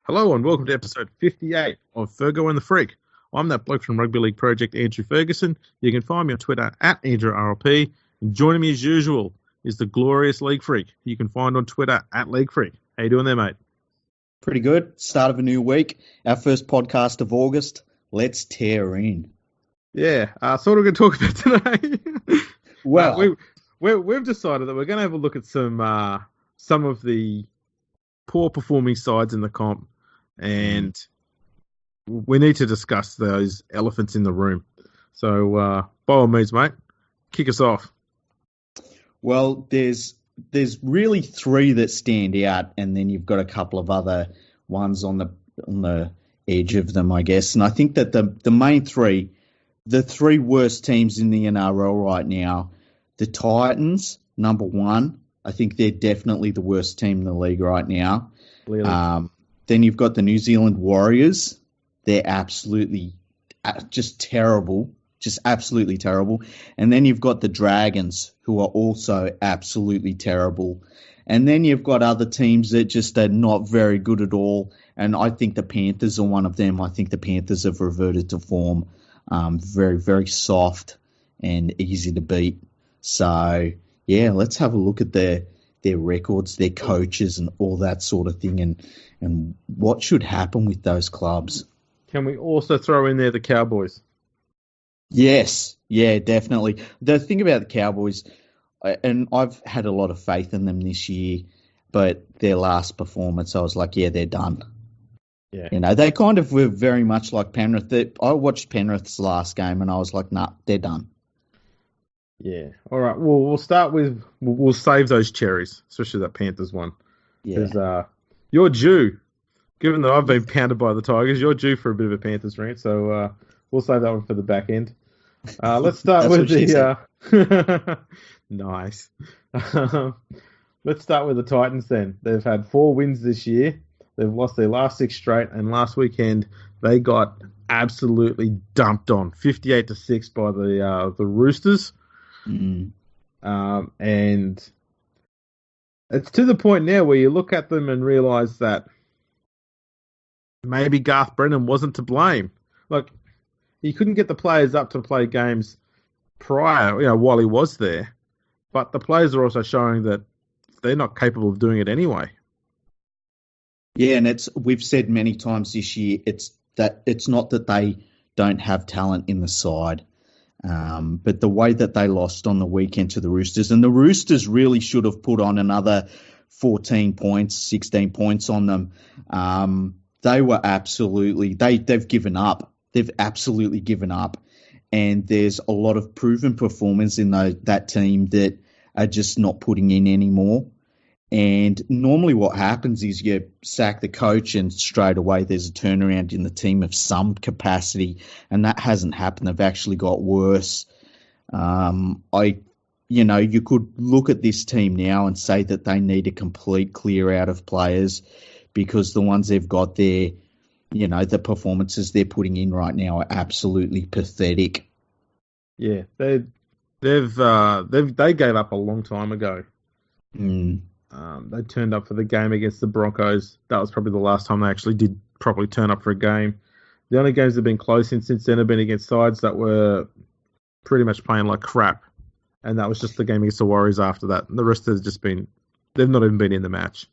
Hello and welcome to episode 58 of Fergo and the Freak. I'm that bloke from Rugby League Project, Andrew Ferguson. You can find me on Twitter at AndrewRLP. And joining me as usual is the glorious League Freak. You can find on Twitter at League Freak. How you doing there, mate? Pretty good. Start of a new week. Our first podcast of August. Let's tear in. Yeah, so what are we going to talk about today? Well, we've decided that we're going to have a look at some of the poor performing sides in the comp, and we need to discuss those elephants in the room. So, by all means, mate, kick us off. well, there's really three that stand out, and then you've got a couple of other ones on the edge of them, I guess. And I think that the main three, the three worst teams in the NRL right now, the Titans, number one. I think they're definitely the worst team in the league right now. Then you've got the New Zealand Warriors. They're absolutely just terrible, just absolutely terrible. And then you've got the Dragons, who are also absolutely terrible. And then you've got other teams that just are not very good at all. And I think the Panthers are one of them. I think the Panthers have reverted to form. Very, very soft and easy to beat. So, yeah, let's have a look at their records, their coaches, and all that sort of thing, and what should happen with those clubs. Can we also throw in there the Cowboys? Yes, yeah, definitely. The thing about the Cowboys, and I've had a lot of faith in them this year, but their last performance, I was like, yeah, they're done. Yeah. You know, they kind of were very much like Penrith. I watched Penrith's last game, and I was like, nah, they're done. Yeah. All right. Well, we'll start with we'll save those cherries, especially that Panthers one. Yeah. Because you're due, given that I've been pounded by the Tigers, you're due for a bit of a Panthers rant. So we'll save that one for the back end. Let's start with the nice. Let's start with the Titans then. They've had 4 wins this year. They've lost their last 6 straight, and last weekend they got absolutely dumped on, 58-6 by the Roosters. Mm. And it's to the point now where you look at them and realise that maybe Garth Brennan wasn't to blame. Like, he couldn't get the players up to play games prior, while he was there. But the players are also showing that they're not capable of doing it anyway. Yeah, and we've said many times this year, it's not that they don't have talent in the side. But the way that they lost on the weekend to the Roosters, and the Roosters really should have put on another 14 points, 16 points on them. They were they've given up. They've absolutely given up. And there's a lot of proven performers in that team that are just not putting in anymore. And normally what happens is you sack the coach and straight away there's a turnaround in the team of some capacity, and that hasn't happened. They've actually got worse. You could look at this team now and say that they need a complete clear out of players, because the ones they've got there, the performances they're putting in right now are absolutely pathetic. Yeah, they gave up a long time ago. Mm. They turned up for the game against the Broncos. That was probably the last time they actually did properly turn up for a game. The only games that have been close since then have been against sides that were pretty much playing like crap. And that was just the game against the Warriors after that. And the rest has just been, they've not even been in the match.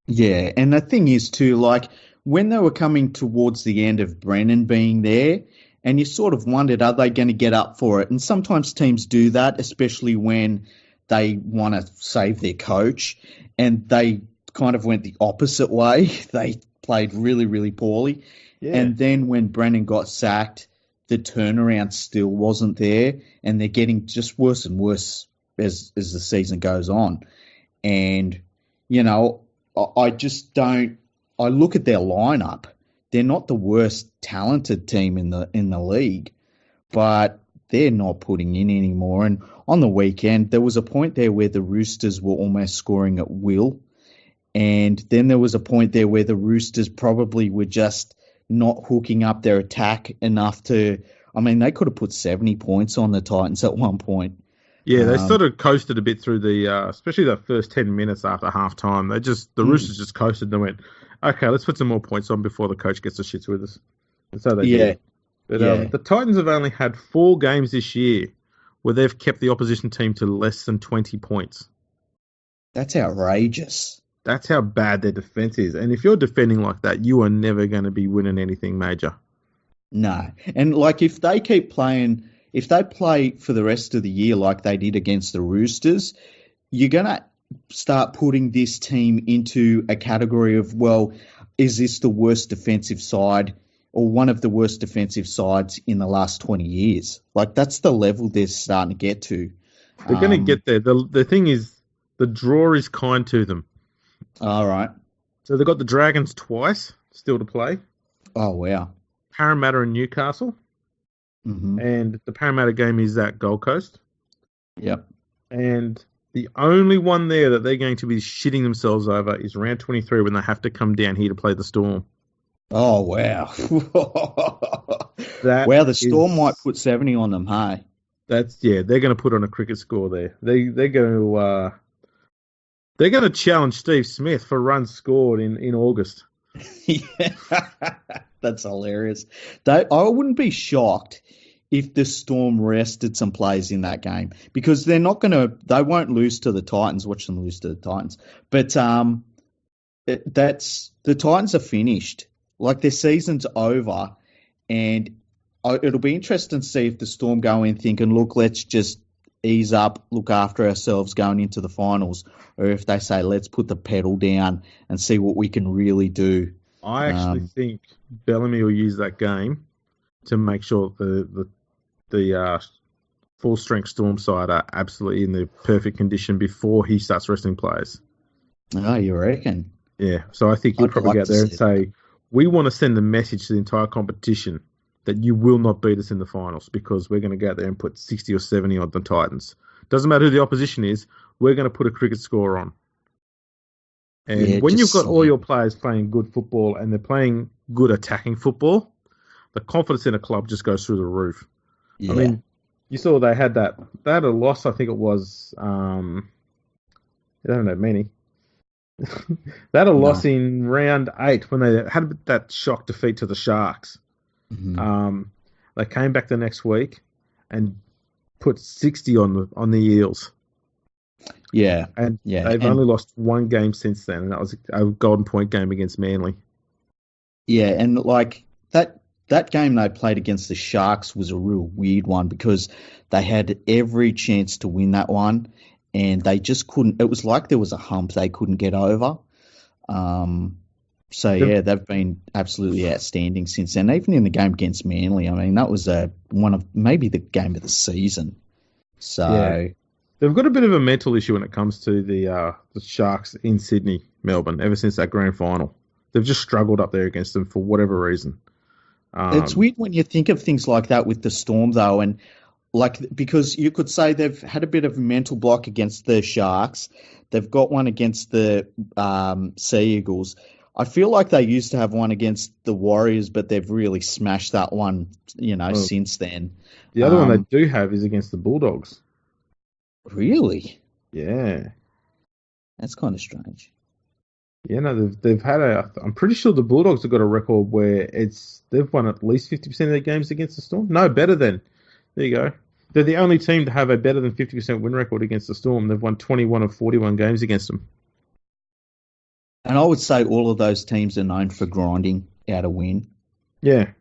Yeah, and the thing is too, like, when they were coming towards the end of Brennan being there, and you sort of wondered, are they going to get up for it? And sometimes teams do that, especially when they want to save their coach, and they kind of went the opposite way. They played really, really poorly. Yeah. And then when Brennan got sacked, the turnaround still wasn't there, and they're getting just worse and worse as the season goes on. And, I just don't – I look at their lineup. They're not the worst talented team in the league, but they're not putting in anymore. And on the weekend, there was a point there where the Roosters were almost scoring at will. And then there was a point there where the Roosters probably were just not hooking up their attack enough to – they could have put 70 points on the Titans at one point. Yeah, they sort of coasted a bit through the, especially the first 10 minutes after half time. The Roosters just coasted and went, Okay, let's put some more points on before the coach gets the shits with us. And so they Yeah, did. But yeah. the Titans have only had 4 games this year where they've kept the opposition team to less than 20 points. That's outrageous. That's how bad their defense is. And if you're defending like that, you are never going to be winning anything major. No. And like if they keep playing, if they play for the rest of the year like they did against the Roosters, you're going to start putting this team into a category of, well, is this the worst defensive side or one of the worst defensive sides in the last 20 years? Like that's the level they're starting to get to. They're going to get there. The thing is, the draw is kind to them. All right. So they've got the Dragons twice still to play. Oh, wow. Parramatta and Newcastle. Mm-hmm. And the Parramatta game is at Gold Coast. Yep. And the only one there that they're going to be shitting themselves over is round 23 when they have to come down here to play the Storm. Oh, wow. Wow, the Storm might put 70 on them, hey? They're going to put on a cricket score there. They're going to challenge Steve Smith for runs scored in August. Yeah, that's hilarious. I wouldn't be shocked if the Storm rested some players in that game because they won't lose to the Titans. Watch them lose to the Titans. But the Titans are finished. Like their season's over, and it'll be interesting to see if the Storm go in thinking, look, let's just ease up, look after ourselves going into the finals, or if they say, let's put the pedal down and see what we can really do. I actually think Bellamy will use that game to make sure the full-strength Storm side are absolutely in the perfect condition before he starts resting players. Oh, you reckon? Yeah, so I think he'll probably get there and say, we want to send the message to the entire competition that you will not beat us in the finals because we're going to go out there and put 60 or 70 on the Titans. Doesn't matter who the opposition is, we're going to put a cricket score on. And when you've got all your players playing good football and they're playing good attacking football, the confidence in a club just goes through the roof. Yeah. I mean, you saw they had a loss, I think it was, I don't know, many. They had a loss in round 8 when they had that shock defeat to the Sharks. Mm-hmm. They came back the next week and put 60 on the Eels. Yeah, and they've only lost 1 game since then, and that was a Golden Point game against Manly. Yeah, and like that game they played against the Sharks was a real weird one because they had every chance to win that one, and they just couldn't. It was like there was a hump they couldn't get over. So yeah, they've been absolutely outstanding since then. Even in the game against Manly, I mean, that was one of maybe the game of the season. So. Yeah. They've got a bit of a mental issue when it comes to the Sharks in Sydney, Melbourne, ever since that grand final. They've just struggled up there against them for whatever reason. It's weird when you think of things like that with the Storm, though, and because you could say they've had a bit of a mental block against the Sharks. They've got one against the Sea Eagles. I feel like they used to have one against the Warriors, but they've really smashed that one, since then. The other one they do have is against the Bulldogs. Really? Yeah. That's kind of strange. Yeah, no, they've had I'm pretty sure the Bulldogs have got a record where they've won at least 50% of their games against the Storm. No, better than. There you go. They're the only team to have a better than 50% win record against the Storm. They've won 21 of 41 games against them. And I would say all of those teams are known for grinding out a win. Yeah.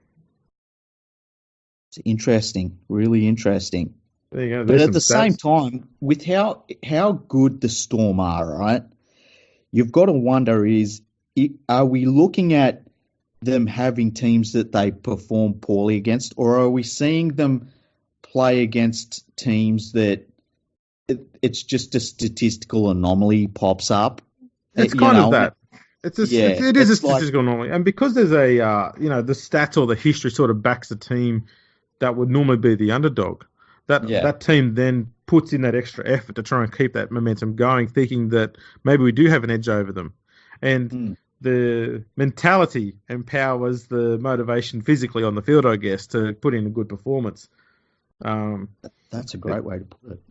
It's interesting. Really interesting. There you go. But at the same time, with how good the Storm are, right, you've got to wonder are we looking at them having teams that they perform poorly against, or are we seeing them play against teams that it's just a statistical anomaly pops up? It's kind of that. It is a statistical anomaly. And because there's the stats or the history sort of backs the team that would normally be the underdog. That team then puts in that extra effort to try and keep that momentum going, thinking that maybe we do have an edge over them. And the mentality empowers the motivation physically on the field, I guess, to put in a good performance. That's a great way to put it.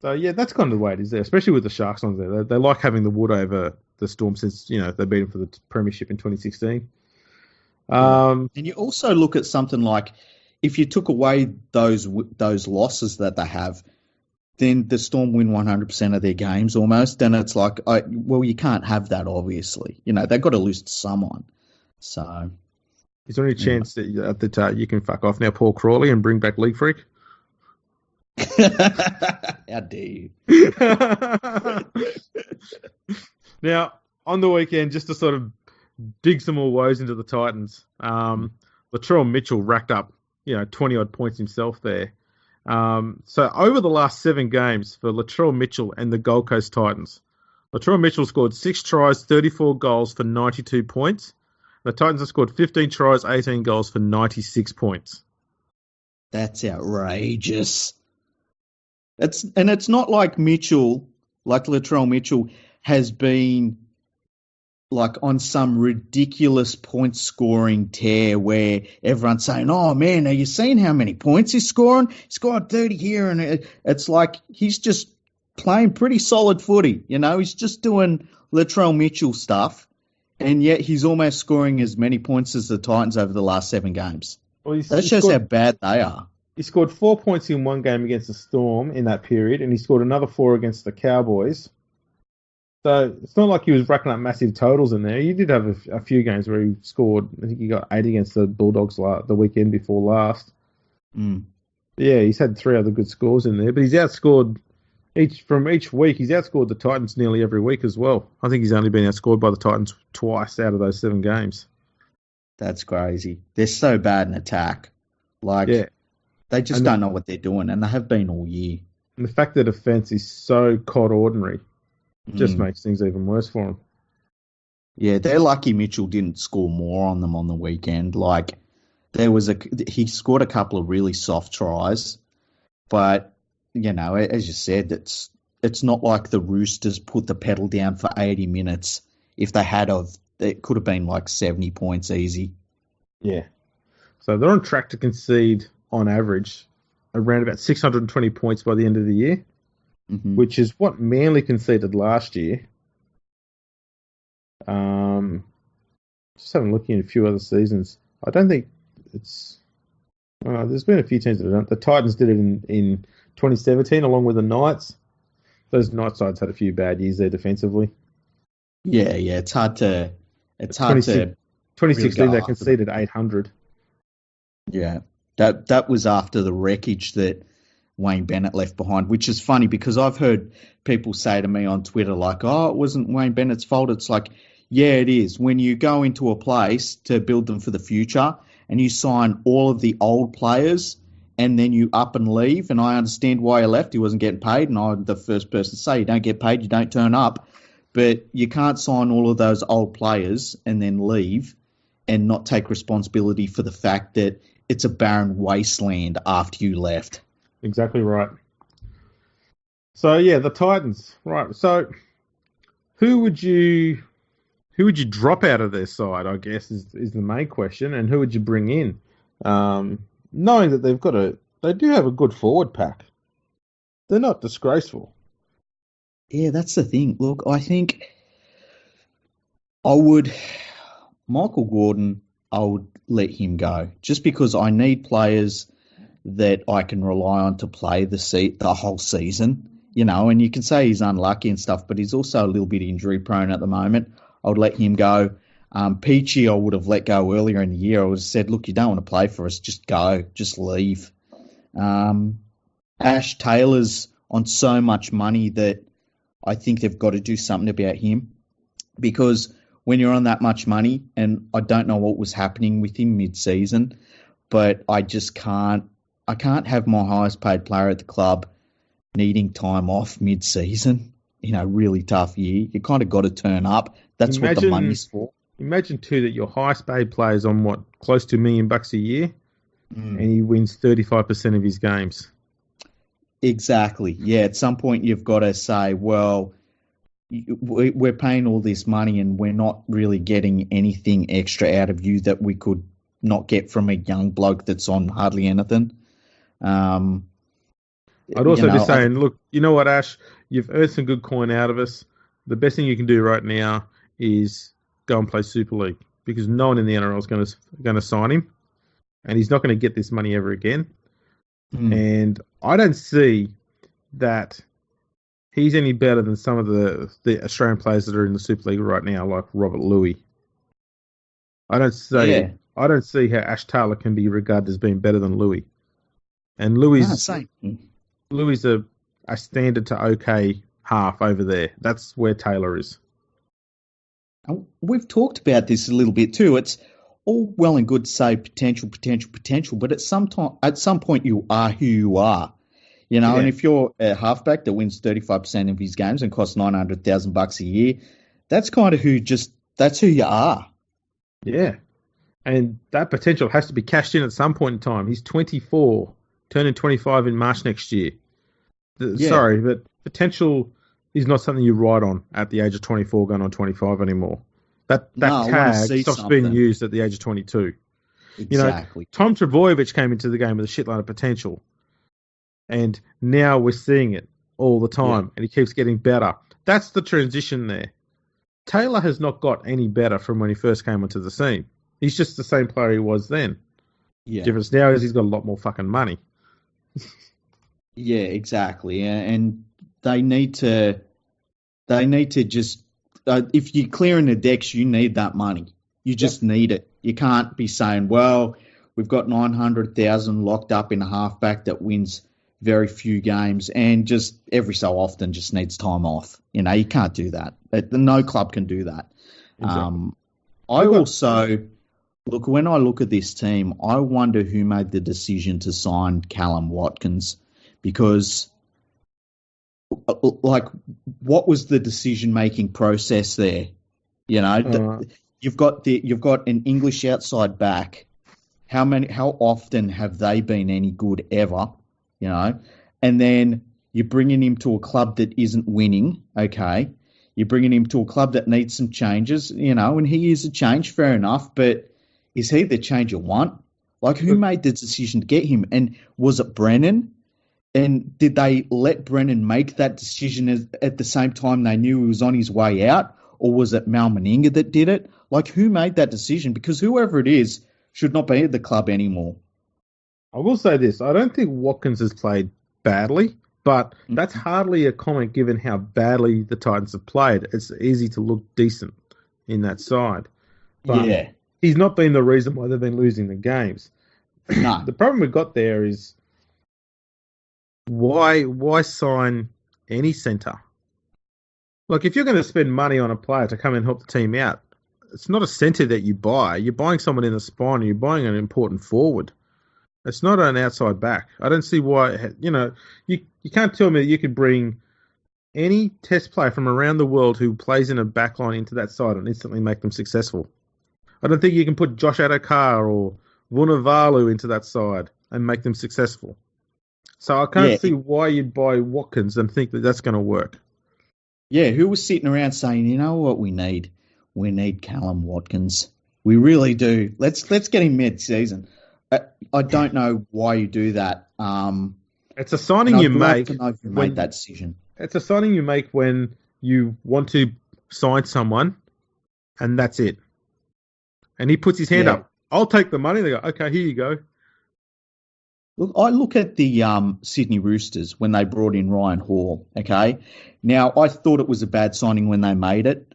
So, yeah, that's kind of the way it is there, especially with the Sharks on there. They like having the wood over the Storm since they beat them for the premiership in 2016. And you also look at something like if you took away those losses that they have, then the Storm win 100% of their games almost. And it's like, you can't have that, obviously. They've got to lose to someone. So, is there any chance that you can fuck off now, Paul Crawley, and bring back League Freak? How dare you? Now, on the weekend, just to sort of dig some more woes into the Titans, Latrell Mitchell racked up, 20-odd points himself there. So over the last 7 games for Latrell Mitchell and the Gold Coast Titans, Latrell Mitchell scored 6 tries, 34 goals for 92 points. The Titans have scored 15 tries, 18 goals for 96 points. That's outrageous. It's not like Latrell Mitchell has been like on some ridiculous point scoring tear where everyone's saying, "Oh man, are you seeing how many points he's scoring? He scored 30 here," and it's like he's just playing pretty solid footy. He's just doing Latrell Mitchell stuff, and yet he's almost scoring as many points as the Titans over the last 7 games. Well, that shows how bad they are. He scored 4 points in one game against the Storm in that period, and he scored another 4 against the Cowboys. So it's not like he was racking up massive totals in there. He did have a few games where he scored. I think he got 8 against the Bulldogs the weekend before last. Yeah, he's had 3 other good scores in there, but he's outscored each week. He's outscored the Titans nearly every week as well. I think he's only been outscored by the Titans twice out of those 7 games. That's crazy. They're so bad in attack. They just don't know what they're doing, and they have been all year. And the fact that defence is so cod ordinary just makes things even worse for them. Yeah, they're lucky Mitchell didn't score more on them on the weekend. He scored a couple of really soft tries, but as you said, it's not like the Roosters put the pedal down for 80 minutes. If they had it could have been like 70 points easy. Yeah. So they're on track to concede on average around about 620 points by the end of the year, which is what Manly conceded last year. Just having a look at a few other seasons. I don't think it's... there's been a few teams that have done it. The Titans did it in 2017 along with the Knights. Those Knight sides had a few bad years there defensively. Yeah, it's hard to... 2016 they conceded 800. Yeah. That was after the wreckage that Wayne Bennett left behind, which is funny because I've heard people say to me on Twitter like, "Oh, it wasn't Wayne Bennett's fault." It's like, yeah, it is. When you go into a place to build them for the future and you sign all of the old players and then you up and leave, and I understand why he left. He wasn't getting paid, and I'm the first person to say you don't get paid, you don't turn up. But you can't sign all of those old players and then leave and not take responsibility for the fact that it's a barren wasteland after you left. Exactly right. So, yeah, the Titans. Right. So, who would you drop out of their side, I guess, is the main question, and who would you bring in? Knowing that they do have a good forward pack. They're not disgraceful. Yeah, that's the thing. Look, I think Michael Gordon, I would let him go just because I need players that I can rely on to play the whole season, and you can say he's unlucky and stuff, but he's also a little bit injury prone at the moment. I would let him go. Peachy, I would have let go earlier in the year. I would have said, look, you don't want to play for us, just go, just leave. Ash Taylor's on so much money that I think they've got to do something about him because when you're on that much money, and I don't know what was happening with him mid-season, but I can't have my highest paid player at the club needing time off mid-season. Really tough year. You kind of got to turn up. That's what the money's for. Imagine too that your highest paid player is on close to $1 million a year, and he wins 35% of his games. Exactly. Yeah. At some point, you've got to say, well, we're paying all this money and we're not really getting anything extra out of you that we could not get from a young bloke that's on hardly anything. I'd also be saying, look, you know what, Ash? You've earned some good coin out of us. the best thing you can do right now is go and play Super League because no one in the NRL is going to sign him, and he's not going to get this money ever again. And I don't see that he's any better than some of the Australian players that are in the Super League right now, like Robert Louis. I don't see how Ash Taylor can be regarded as being better than Louis. And Louis is a standard to okay half over there. That's where Taylor is. We've talked about this a little bit too. It's all well and good to say potential, but at some point you are who you are. You know, and if you're a halfback that wins 35% of his games and costs $900,000 a year, that's kind of that's who you are. Yeah. And that potential has to be cashed in at some point in time. He's 24, turning 25 in March next year. Sorry, but potential is not something you ride on at the age of 24 going on 25 anymore. That tag stops being used at the age of 22. Exactly. You know, Tom Trbojevic came into the game with a shitload of potential. And now we're seeing it all the time, and he keeps getting better. That's the transition there. Taylor has not got any better from when he first came onto the scene. He's just the same player he was then. Yeah. Difference now is he's got a lot more fucking money. Yeah, exactly. And they need to just, if you're clearing the decks, you need that money. You just need it. You can't be saying, well, we've got 900,000 locked up in a halfback that wins very few games and just every so often just needs time off. You know, you can't do that. No club can do that. Exactly. When I look at this team, I wonder who made the decision to sign Callum Watkins because, like, what was the decision-making process there? You know, you've got an English outside back. How often have they been any good ever? You know, and then you're bringing him to a club that isn't winning. Okay, you're bringing him to a club that needs some changes. You know, and he is a change, fair enough. But is he the change you want? Like, who made the decision to get him? And was it Brennan? And did they let Brennan make that decision at the same time they knew he was on his way out? Or was it Mal Meninga that did it? Like, who made that decision? Because whoever it is should not be at the club anymore. I will say this. I don't think Watkins has played badly, but that's hardly a comment given how badly the Titans have played. It's easy to look decent in that side. But he's not been the reason why they've been losing the games. No. The problem we've got there is why sign any centre? Like, if you're going to spend money on a player to come and help the team out, it's not a centre that you buy. You're buying someone in the spine, or you're buying an important forward. It's not an outside back. I don't see why, you know, you can't tell me that you could bring any test player from around the world who plays in a backline into that side and instantly make them successful. I don't think you can put Josh Adokar or Vunivalu into that side and make them successful. So I can't see why you'd buy Watkins and think that that's going to work. Yeah, who was sitting around saying, you know what we need? We need Callum Watkins. We really do. Let's get him mid-season. I don't know why you do that. It's a signing you make. To know if you made that decision. It's a signing you make when you want to sign someone, and that's it. And he puts his hand up. I'll take the money. They go, okay, here you go. Look, I look at the Sydney Roosters when they brought in Ryan Hall. Okay, now I thought it was a bad signing when they made it,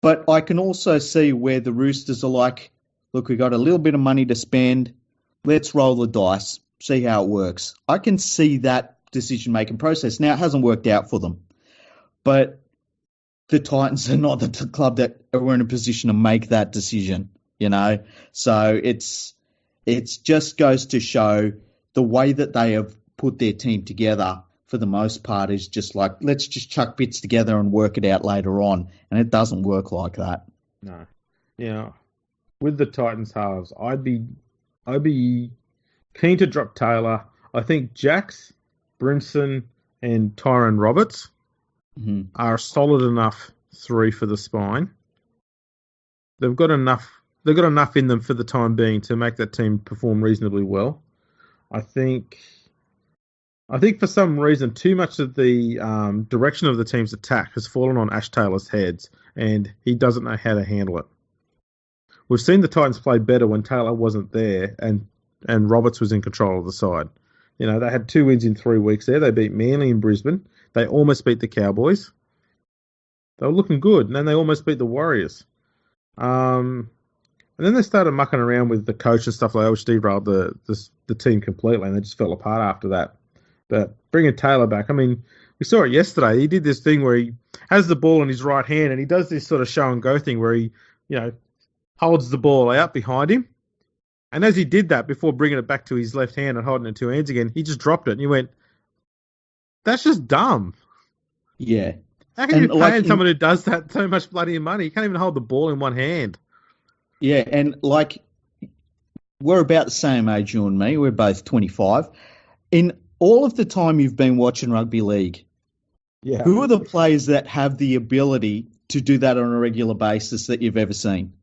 but I can also see where the Roosters are like, look, we got a little bit of money to spend. Let's roll the dice, see how it works. I can see that decision-making process. Now, it hasn't worked out for them, but the Titans are not the club that are in a position to make that decision, you know? So it's just goes to show the way that they have put their team together for the most part is just like, let's just chuck bits together and work it out later on. And it doesn't work like that. No. Yeah. With the Titans halves, I'd be keen to drop Taylor. I think Jax, Brimson, and Tyron Roberts are a solid enough three for the spine. They've got enough in them for the time being to make that team perform reasonably well. I think I think for some reason, too much of the direction of the team's attack has fallen on Ash Taylor's heads, and he doesn't know how to handle it. We've seen the Titans play better when Taylor wasn't there and Roberts was in control of the side. You know, they had 2 wins in 3 weeks there. They beat Manly in Brisbane. They almost beat the Cowboys. They were looking good, and then they almost beat the Warriors. And then they started mucking around with the coach and stuff like that, which derailed the team completely, and they just fell apart after that. But bringing Taylor back, I mean, we saw it yesterday. He did this thing where he has the ball in his right hand, and he does this sort of show and go thing where he, you know, holds the ball out behind him. And as he did that, before bringing it back to his left hand and holding it in 2 hands again, he just dropped it. And you went, that's just dumb. Yeah. How can you pay someone who does that so much bloody money? You can't even hold the ball in one hand. Yeah, and like, we're about the same age, you and me. We're both 25. In all of the time you've been watching rugby league, who are the players that have the ability to do that on a regular basis that you've ever seen?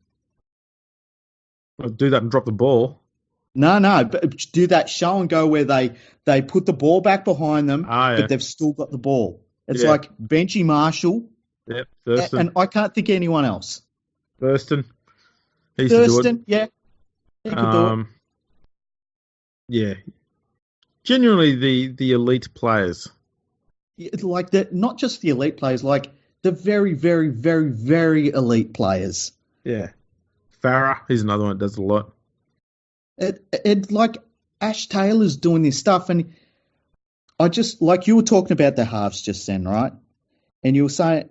Well, do that and drop the ball. No, but do that show and go where they put the ball back behind them, but they've still got the ball. It's like Benji Marshall, Thurston. And I can't think of anyone else. Thurston. Thurston, yeah. He could do it. Yeah. Genuinely the elite players. Like that, not just the elite players, like the very, very, very, very elite players. Yeah. Farah, he's another one that does it a lot. It like Ash Taylor's doing this stuff, and I just, like you were talking about the halves just then, right? And you were saying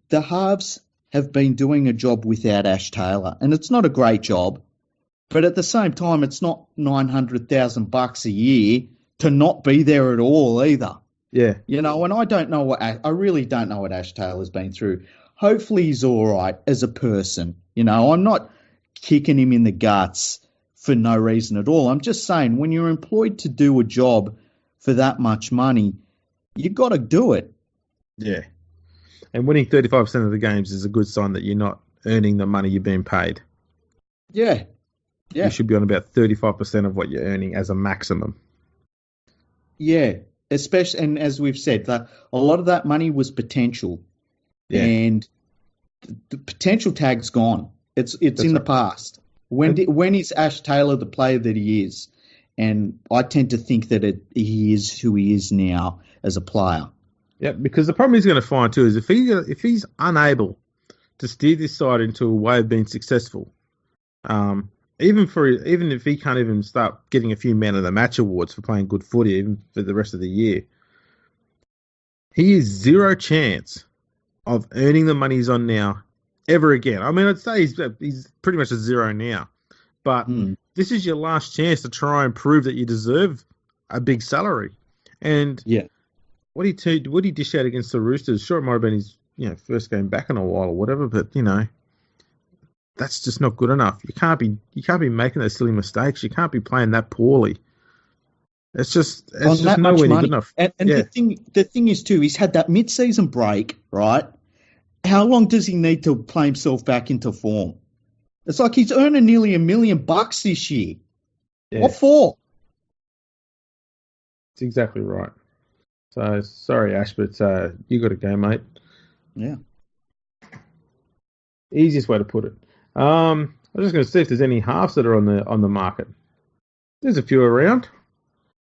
the halves have been doing a job without Ash Taylor, and it's not a great job, but at the same time, it's not $900,000 a year to not be there at all either. Yeah. You know, and I really don't know what Ash Taylor's been through. Hopefully he's all right as a person. You know, I'm not kicking him in the guts for no reason at all. I'm just saying, when you're employed to do a job for that much money, you got to do it. Yeah. And winning 35% of the games is a good sign that you're not earning the money you're being paid. Yeah. You should be on about 35% of what you're earning as a maximum. Yeah. Especially, and as we've said, a lot of that money was potential. Yeah. And the potential tag's gone. It's in the past. When is Ash Taylor the player that he is? And I tend to think that he is who he is now as a player. Yeah, because the problem he's going to find too is if he's unable to steer this side into a way of being successful, even if he can't even start getting a few man of the match awards for playing good footy, even for the rest of the year, he is zero chance of earning the money he's on now ever again. I mean, I'd say he's pretty much a zero now, but this is your last chance to try and prove that you deserve a big salary. And what he dish out against the Roosters? Sure, it might have been his first game back in a while or whatever, but that's just not good enough. You can't be making those silly mistakes. You can't be playing that poorly. It's just nowhere near good enough. And the thing is too, he's had that mid-season break, right? How long does he need to play himself back into form? It's like he's earning nearly $1 million this year. Yeah. What for? That's exactly right. So sorry, Ash, but you got to go, mate. Yeah. Easiest way to put it. I was just going to see if there's any halves that are on the market. There's a few around.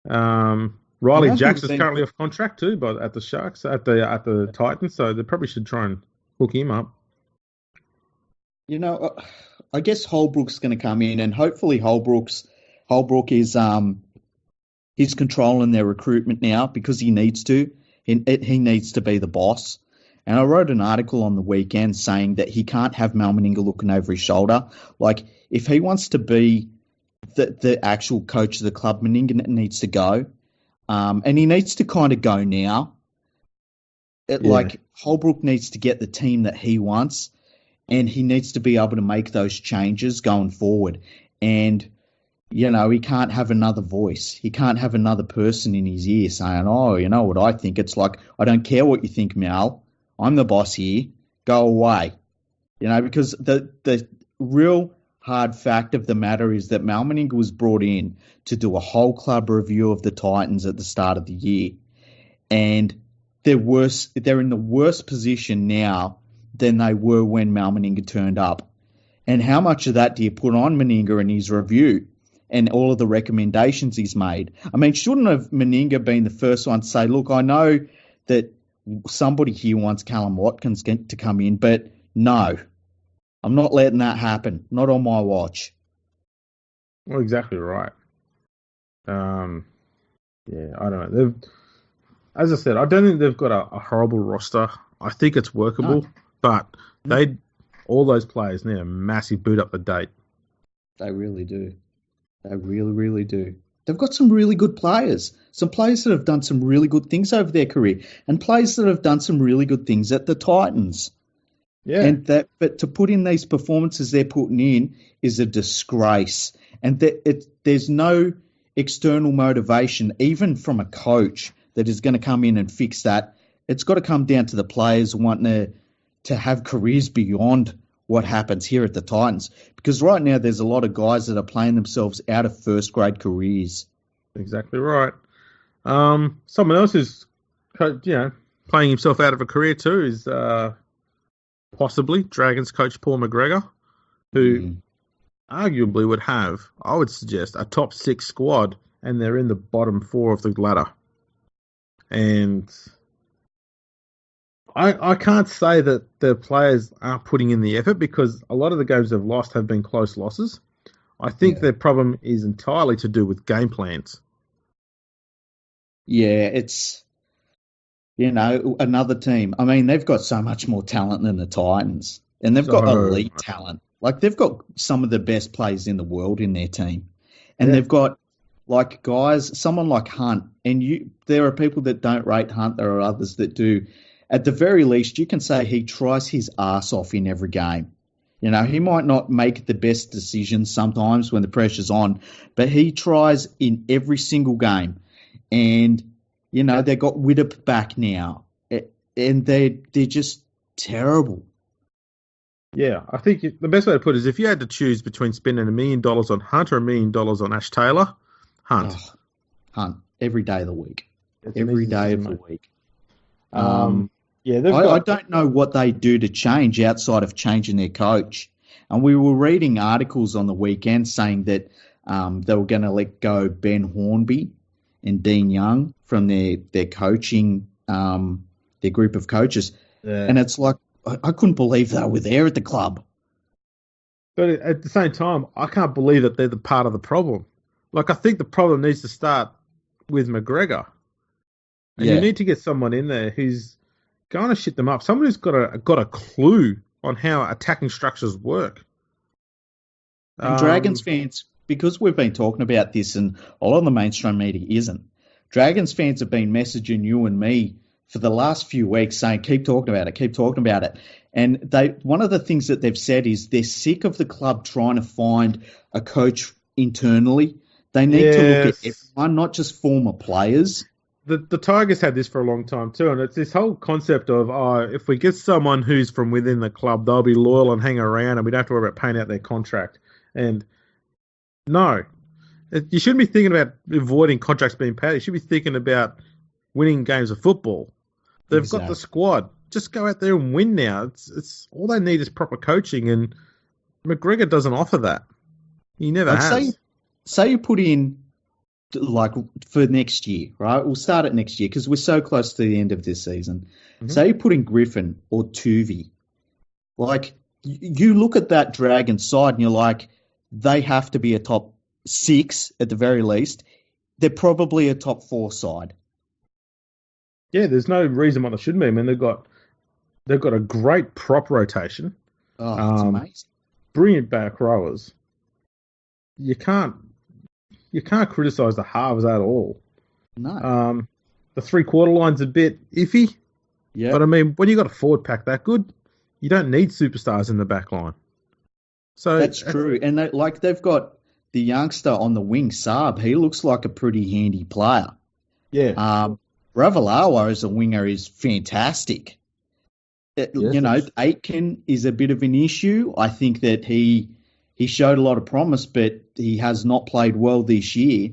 Riley Jacks is currently off contract too, but at the Sharks, at the Titans, so they probably should try and hook him up. I guess Holbrook's going to come in, and hopefully Holbrook is he's controlling their recruitment now because he needs to. He needs to be the boss. And I wrote an article on the weekend saying that he can't have Mal Meninga looking over his shoulder. Like, if he wants to be the actual coach of the club, Meninga needs to go. And he needs to kind of go now. Like, Holbrook needs to get the team that he wants, and he needs to be able to make those changes going forward. And, he can't have another voice. He can't have another person in his ear saying, oh, you know what I think? It's like, I don't care what you think, Mal. I'm the boss here. Go away. Because the real hard fact of the matter is that Mal Meninga was brought in to do a whole club review of the Titans at the start of the year. And they're in the worst position now than they were when Mal Meninga turned up. And how much of that do you put on Meninga and his review and all of the recommendations he's made? I mean, shouldn't have Meninga been the first one to say, look, I know that somebody here wants Callum Watkins to come in, but no, I'm not letting that happen. Not on my watch. Well, exactly right. Yeah, I don't know. As I said, I don't think they've got a horrible roster. I think it's workable, but all those players need a massive boot up the date. They really do. They really, really do. They've got some really good players. Some players that have done some really good things over their career, and players that have done some really good things at the Titans. Yeah. But to put in these performances they're putting in is a disgrace. And there's no external motivation, even from a coach, that is going to come in and fix that. It's got to come down to the players wanting to have careers beyond what happens here at the Titans. Because right now there's a lot of guys that are playing themselves out of first-grade careers. Exactly right. Someone else who's playing himself out of a career too is possibly Dragons coach Paul McGregor, who arguably would have, I would suggest, a top 6 squad, and they're in the bottom 4 of the ladder. And I can't say that the players aren't putting in the effort, because a lot of the games they've lost have been close losses. I think their problem is entirely to do with game plans. Yeah, it's, another team. I mean, they've got so much more talent than the Titans, and they've got elite talent. Like, they've got some of the best players in the world in their team. And they've got, like, guys, someone like Hunt, and there are people that don't rate Hunt, there are others that do. At the very least, you can say he tries his ass off in every game. He might not make the best decisions sometimes when the pressure's on, but he tries in every single game. And, they got Widdop back now, and they're just terrible. Yeah, I think the best way to put it is, if you had to choose between spending $1 million on Hunt or $1 million on Ash Taylor, Hunt. Oh, Hunt, every day of the week. Every day of the week. I don't know what they do to change outside of changing their coach. And we were reading articles on the weekend saying that they were going to let go Ben Hornby and Dean Young from their coaching, their group of coaches. Yeah. And it's like, I couldn't believe they were there at the club. But at the same time, I can't believe that they're the part of the problem. Like, I think the problem needs to start with McGregor. And you need to get someone in there who's going to shit them up. Someone who's got a clue on how attacking structures work. And Dragons fans, because we've been talking about this and a lot of the mainstream media isn't, Dragons fans have been messaging you and me for the last few weeks saying, keep talking about it. And one of the things that they've said is they're sick of the club trying to find a coach internally. They need to look at everyone, not just former players. The Tigers had this for a long time too, and it's this whole concept of, if we get someone who's from within the club, they'll be loyal and hang around, and we don't have to worry about paying out their contract. And no, you shouldn't be thinking about avoiding contracts being paid. You should be thinking about winning games of football. They've got the squad. Just go out there and win now. It's all they need is proper coaching, and McGregor doesn't offer that. He never has. Say you put in, like, for next year, right? We'll start it next year because we're so close to the end of this season. Mm-hmm. Say you put in Griffin or Tuvey. Like, you look at that Dragon side and you're like, they have to be a top 6 at the very least. They're probably a top 4 side. Yeah, there's no reason why they shouldn't be. I mean, they've got a great prop rotation. Oh, it's amazing. Brilliant back rowers. You can't criticise the halves at all. No. The 3-quarter line's a bit iffy. Yeah. But I mean, when you got a forward pack that good, you don't need superstars in the back line. So that's true. And they've got the youngster on the wing, Saab. He looks like a pretty handy player. Yeah. Ravalawa as a winger is fantastic. Aitken is a bit of an issue. I think that he he showed a lot of promise, but he has not played well this year.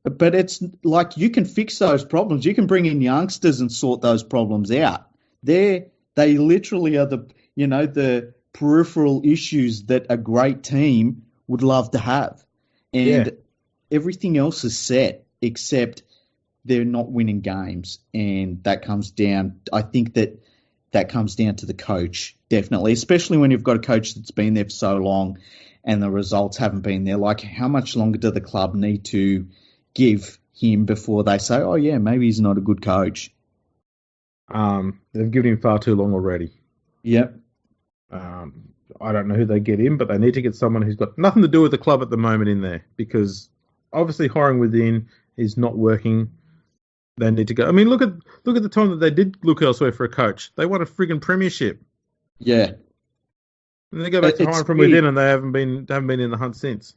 But it's like you can fix those problems. You can bring in youngsters and sort those problems out. They literally are the peripheral issues that a great team would love to have. And everything else is set except they're not winning games. And that comes down, I think that comes down to the coach, definitely, especially when you've got a coach that's been there for so long and the results haven't been there. Like, how much longer do the club need to give him before they say, oh, yeah, maybe he's not a good coach? They've given him far too long already. Yep. I don't know who they get in, but they need to get someone who's got nothing to do with the club at the moment in there, because obviously hiring within is not working. They need to go. I mean, look at the time that they did look elsewhere for a coach. They won a friggin' premiership. Yeah. And they go back to hiring from within, and they haven't been in the hunt since.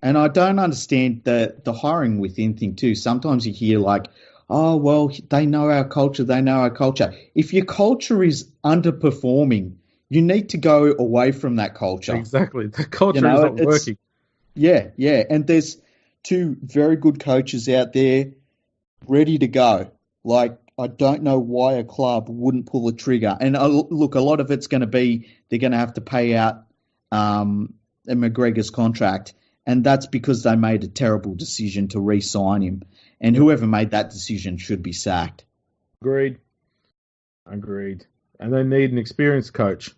And I don't understand the hiring within thing too. Sometimes you hear like, oh, well, they know our culture. They know our culture. If your culture is underperforming, you need to go away from that culture. Exactly. The culture is not working. Yeah. And there's two very good coaches out there ready to go. Like, I don't know why a club wouldn't pull the trigger. And look, a lot of it's going to be they're going to have to pay out McGregor's contract. And that's because they made a terrible decision to re-sign him. And whoever made that decision should be sacked. Agreed. And they need an experienced coach.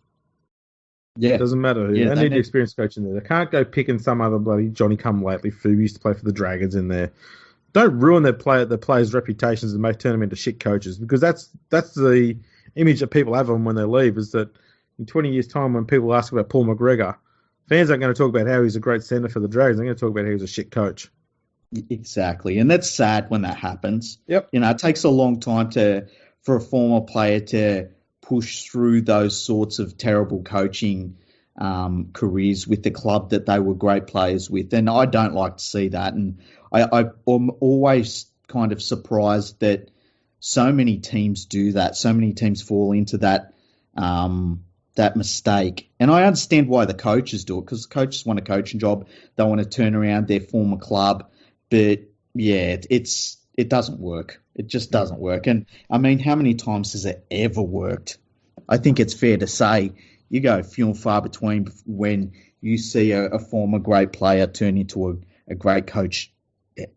Yeah. It doesn't matter who. They need an experienced coach in there. They can't go picking some other bloody Johnny-come-lately who used to play for the Dragons in there. Don't ruin their players' reputations and turn them into shit coaches, because that's the image that people have of them when they leave, is that in 20 years' time when people ask about Paul McGregor, fans aren't going to talk about how he's a great centre for the Dragons. They're going to talk about how he's a shit coach. Exactly. And that's sad when that happens. Yep. It takes a long time for a former player to push through those sorts of terrible coaching careers with the club that they were great players with. And I don't like to see that. And I'm always kind of surprised that so many teams do that. So many teams fall into that mistake. And I understand why the coaches do it, because the coaches want a coaching job. They want to turn around their former club. But, yeah, it doesn't work. It just doesn't work. And, I mean, how many times has it ever worked? I think it's fair to say you go few and far between when you see a former great player turn into a great coach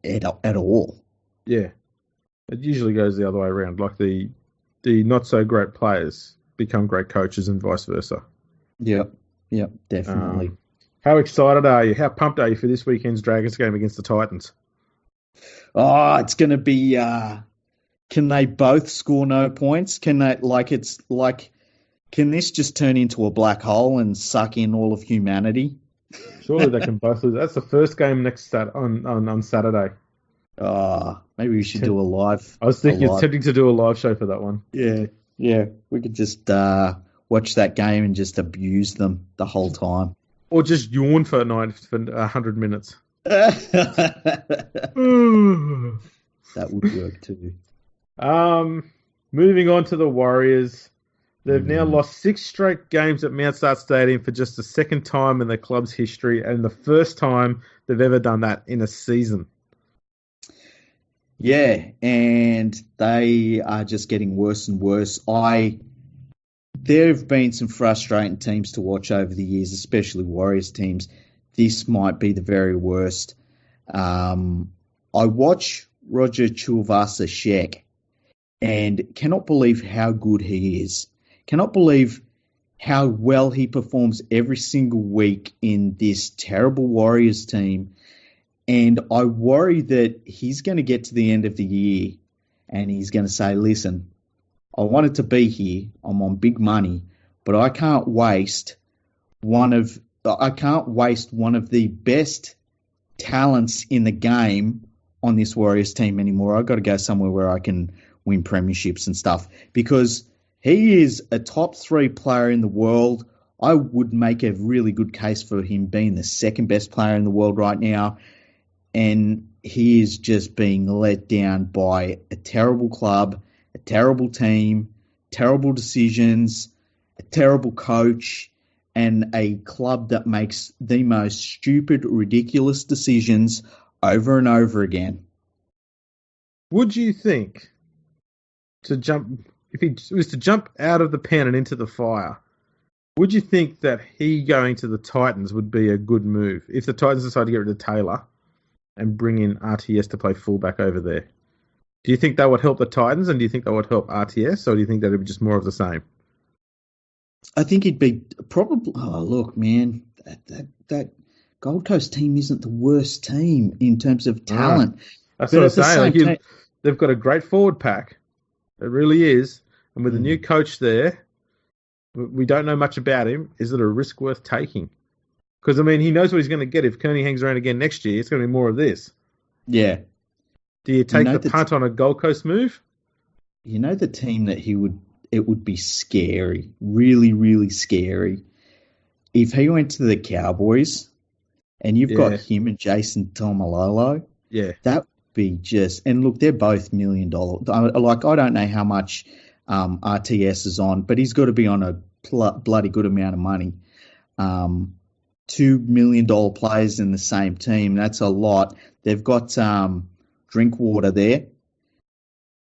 at all. Yeah. It usually goes the other way around. Like the not-so-great players become great coaches and vice versa. Yep, definitely. How excited are you? How pumped are you for this weekend's Dragons game against the Titans? Oh, it's going to be... can they both score no points? Can this just turn into a black hole and suck in all of humanity? Surely they can both lose. That's the first game on Saturday. Maybe we should do a live. I was thinking it's tempting to do a live show for that one. Yeah. We could just watch that game and just abuse them the whole time. Or just yawn for 100 minutes. That would work too. Moving on to the Warriors. They've now lost 6 straight games at Mount Start Stadium for just the second time in the club's history, and the first time they've ever done that in a season. Yeah, and they are just getting worse and worse. There have been some frustrating teams to watch over the years, especially Warriors teams. This might be the very worst. I watch Roger Tuivasa-Sheck and cannot believe how good he is. Cannot believe how well he performs every single week in this terrible Warriors team. And I worry that he's going to get to the end of the year and he's going to say, listen, I wanted to be here. I'm on big money, but I can't waste one of the best talents in the game on this Warriors team anymore. I've got to go somewhere where I can win premierships and stuff, because he is a top 3 player in the world. I would make a really good case for him being the second best player in the world right now. And he is just being let down by a terrible club, a terrible team, terrible decisions, a terrible coach. and a club that makes the most stupid, ridiculous decisions over and over again. Would you think if he was to jump out of the pen and into the fire, would you think that he going to the Titans would be a good move if the Titans decide to get rid of Taylor and bring in RTS to play fullback over there? Do you think that would help the Titans, and do you think that would help RTS, or do you think that would be just more of the same? I think he'd be probably. Oh, look, man, that Gold Coast team isn't the worst team in terms of talent. That's what I'm saying. They've got a great forward pack. It really is. And with a new coach there, we don't know much about him. Is it a risk worth taking? Because, I mean, he knows what he's going to get. If Kearney hangs around again next year, it's going to be more of this. Yeah. Do you take the punt on a Gold Coast move? You know the team that it would be scary, really, really scary, if he went to the Cowboys and you've got him and Jason Taumalolo. Yeah. That would be just... And look, they're both $1 million. Like, I don't know how much RTS is on, but he's got to be on a bloody good amount of money. $2 million players in the same team, that's a lot. They've got Drinkwater there.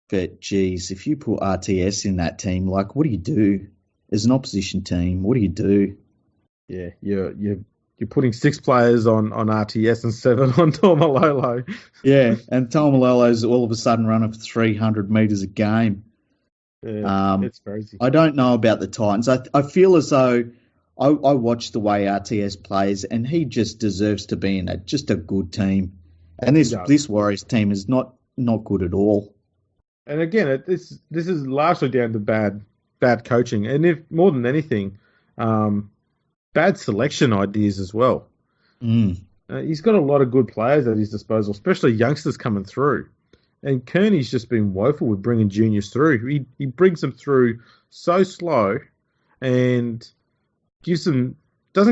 But, geez, if you put RTS in that team, like, what do you do? As an opposition team, what do you do? Yeah, you're putting 6 players on RTS and 7 on Taumalolo. Yeah, and Taumalolo's all of a sudden running for 300 metres a game. Yeah, it's crazy. I don't know about the Titans. I feel as though I watch the way RTS plays, and he just deserves to be in just a good team. And this Warriors team is not good at all. And again, this is largely down to bad coaching, and if more than anything, bad selection ideas as well. He's got a lot of good players at his disposal, especially youngsters coming through. And Kearney's just been woeful with bringing juniors through. He brings them through so slow, and doesn't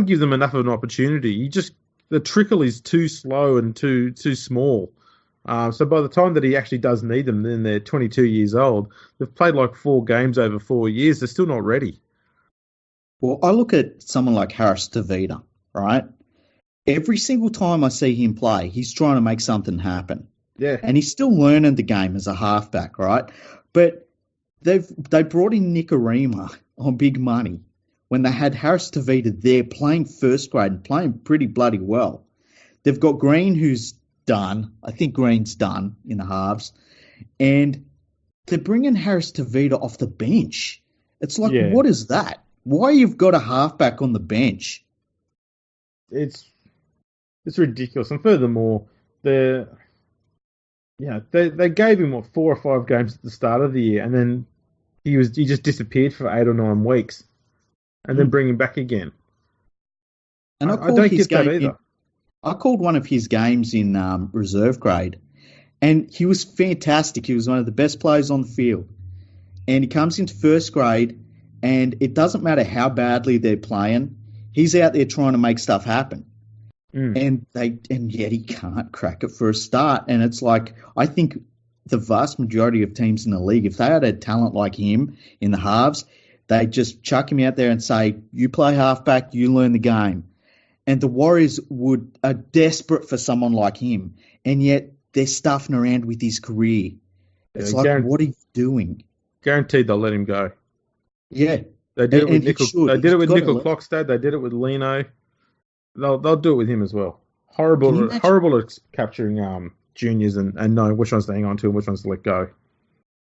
give them enough of an opportunity. The trickle is too slow and too small. So by the time that he actually does need them, then they're 22 years old. They've played like 4 games over 4 years. They're still not ready. Well, I look at someone like Harris Tavita, right? Every single time I see him play, he's trying to make something happen. Yeah. And he's still learning the game as a halfback, right? But they brought in Nick Arima on big money when they had Harris Tavita there playing first grade and playing pretty bloody well. They've got Green, who's done. I think Green's done in the halves. And they're bringing Harris Tavita off the bench. It's like, what is that? Why you've got a halfback on the bench? It's ridiculous. And furthermore, they gave him 4 or 5 games at the start of the year, and then he just disappeared for 8 or 9 weeks, and then bring him back again. And I don't get that either. I called one of his games in reserve grade, and he was fantastic. He was one of the best players on the field. And he comes into first grade, and it doesn't matter how badly they're playing, he's out there trying to make stuff happen. And yet he can't crack it for a start. And it's like, I think the vast majority of teams in the league, if they had a talent like him in the halves, they'd just chuck him out there and say, you play halfback, you learn the game. And the Warriors are desperate for someone like him, and yet they're stuffing around with his career. It's like, what are you doing? Guaranteed they'll let him go. Yeah. They did it with Nickel Clockstad. They did it with Lino. They'll do it with him as well. Horrible at capturing juniors and knowing which ones to hang on to and which ones to let go.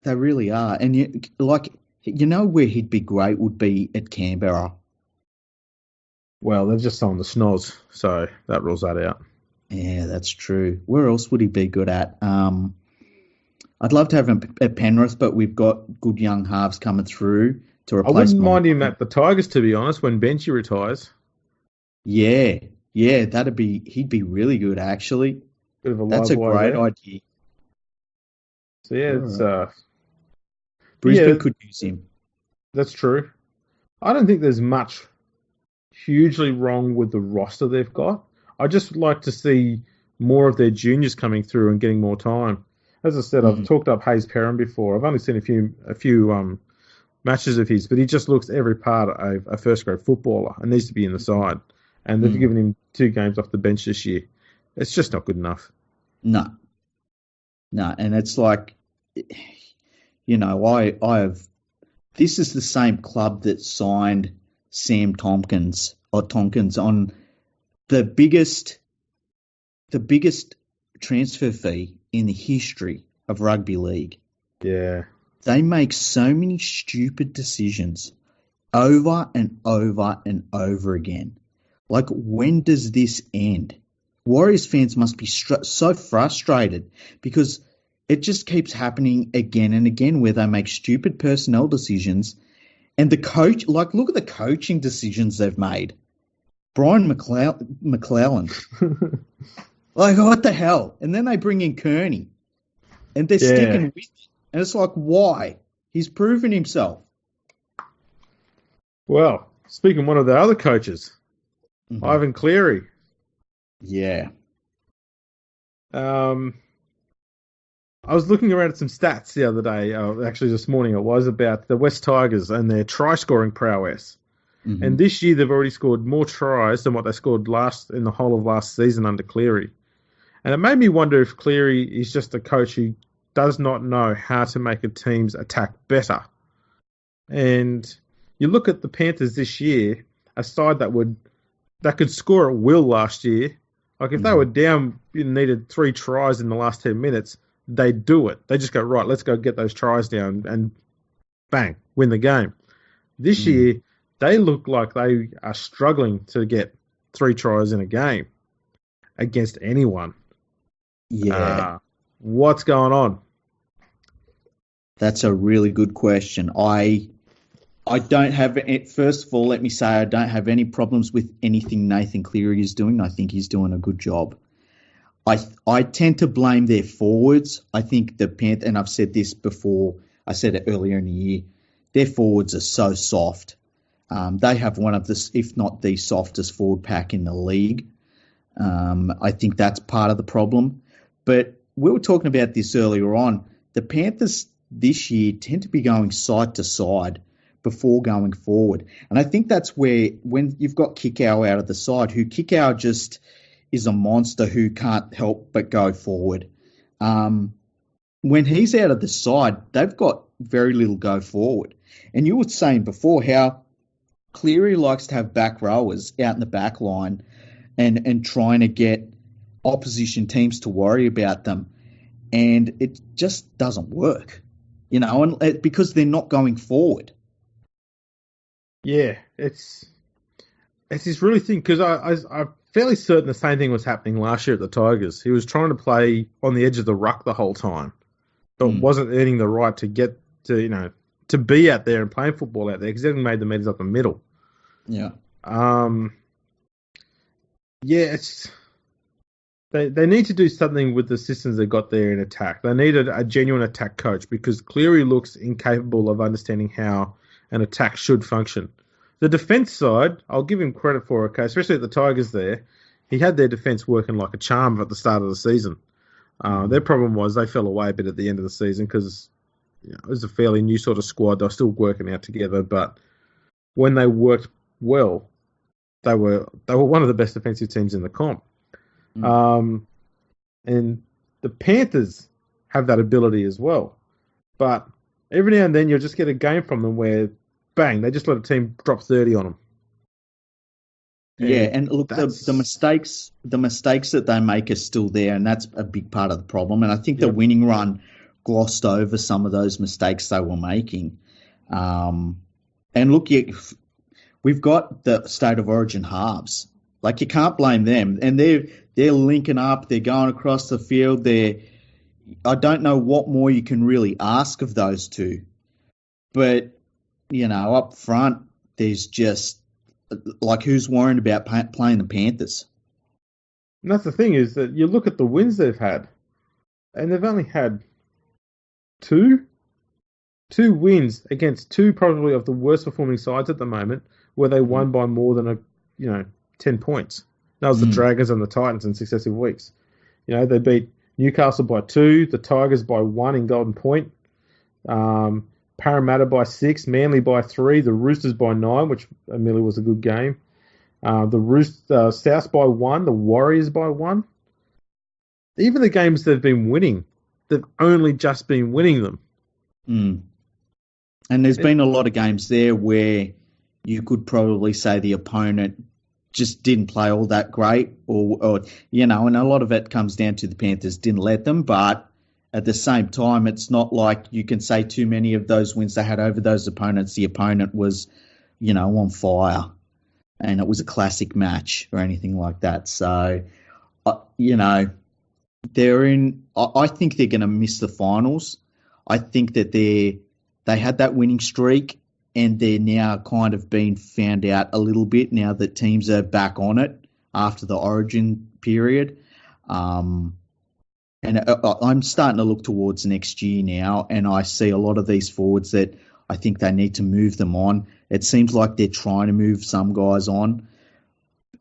They really are. And you know where he'd be great would be at Canberra. Well, they've just signed the Schnoz, so that rules that out. Yeah, that's true. Where else would he be good at? I'd love to have him at Penrith, but we've got good young halves coming through to replace him. I wouldn't mind him at the Tigers, to be honest, when Benchy retires. Yeah, he'd be really good, actually. That's a great idea. So, it's... Brisbane could use him. That's true. I don't think there's much hugely wrong with the roster they've got. I just like to see more of their juniors coming through and getting more time. As I said, I've talked up Hayes Perrin before. I've only seen a few matches of his, but he just looks every part of a first-grade footballer and needs to be in the side. And they've given him 2 games off the bench this year. It's just not good enough. No, and it's like, I have. This is the same club that signed Sam Tompkins on the biggest transfer fee in the history of rugby league. Yeah. They make so many stupid decisions over and over and over again. Like, when does this end? Warriors fans must be so frustrated because it just keeps happening again and again where they make stupid personnel decisions. And the coach, like, look at the coaching decisions they've made. Brian McClellan. Like, what the hell? And then they bring in Kearney. And they're sticking with it. And it's like, why? He's proven himself. Well, speaking of one of the other coaches, Ivan Cleary. Yeah. I was looking around at some stats the other day, actually this morning it was, about the West Tigers and their try-scoring prowess. And this year they've already scored more tries than what they scored in the whole of last season under Cleary. And it made me wonder if Cleary is just a coach who does not know how to make a team's attack better. And you look at the Panthers this year, a side that could score at will last year. Like, if they were down and needed 3 tries in the last 10 minutes, they'd do it. They just go, right, let's go get those tries down and bang, win the game. This year, they look like they are struggling to get 3 tries in a game against anyone. Yeah. What's going on? That's a really good question. I don't have it. First of all, let me say I don't have any problems with anything Nathan Cleary is doing. I think he's doing a good job. I tend to blame their forwards. I think the Panthers, and I've said this before, I said it earlier in the year, their forwards are so soft. They have one of the, if not the softest forward pack in the league. I think that's part of the problem. But we were talking about this earlier on. The Panthers this year tend to be going side to side before going forward. And I think that's where, when you've got Kikau out of the side, who Kikau just is a monster who can't help but go forward. When he's out of the side, they've got very little go forward. And you were saying before how Cleary likes to have back rowers out in the back line and trying to get opposition teams to worry about them. And it just doesn't work, and because they're not going forward. Yeah, it's this really thing, because I'm fairly certain the same thing was happening last year at the Tigers. He was trying to play on the edge of the ruck the whole time, but wasn't earning the right to get to be out there and playing football out there, because he hadn't made the meters up the middle. Yeah. It's they need to do something with the systems they got there in attack. They need a genuine attack coach, because Cleary looks incapable of understanding how an attack should function. The defence side, I'll give him credit for, okay, especially at the Tigers there. He had their defence working like a charm at the start of the season. Their problem was they fell away a bit at the end of the season because it was a fairly new sort of squad. They were still working out together, but when they worked well, they were one of the best defensive teams in the comp. And the Panthers have that ability as well. But every now and then you'll just get a game from them where, bang, they just let a team drop 30 on them. And look, the mistakes that they make are still there, and that's a big part of the problem. And I think the winning run glossed over some of those mistakes they were making. And look, we've got the State of Origin halves. Like, you can't blame them. And they're linking up. They're going across the field. I don't know what more you can really ask of those two. But, up front, there's just, like, who's worrying about playing the Panthers? And that's the thing, is that you look at the wins they've had, and they've only had two wins against two probably of the worst performing sides at the moment, where they won by more than 10 points. That was the Dragons and the Titans in successive weeks. They beat Newcastle by 2, the Tigers by 1 in Golden Point. Parramatta by 6, Manly by 3, the Roosters by 9, which admittedly was a good game. South by 1, the Warriors by 1. Even the games they've been winning, they've only just been winning them. Mm. And there's been a lot of games there where you could probably say the opponent just didn't play all that great, or and a lot of it comes down to the Panthers didn't let them, but at the same time, it's not like you can say too many of those wins they had over those opponents. The opponent was, on fire, and it was a classic match or anything like that. So, they're in. I think they're going to miss the finals. I think that they had that winning streak, and they're now kind of being found out a little bit now that teams are back on it after the Origin period. And I'm starting to look towards next year now, and I see a lot of these forwards that I think they need to move them on. It seems like they're trying to move some guys on,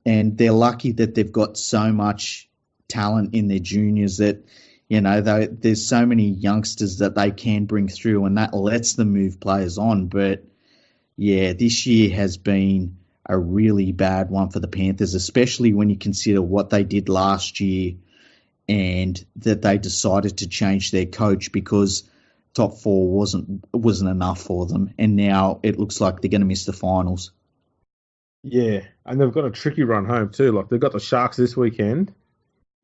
and they're lucky that they've got so much talent in their juniors that, there's so many youngsters that they can bring through, and that lets them move players on. But, yeah, this year has been a really bad one for the Panthers, especially when you consider what they did last year and that they decided to change their coach because top 4 wasn't enough for them, and now it looks like they're going to miss the finals. Yeah, and they've got a tricky run home too. Like, they've got the Sharks this weekend,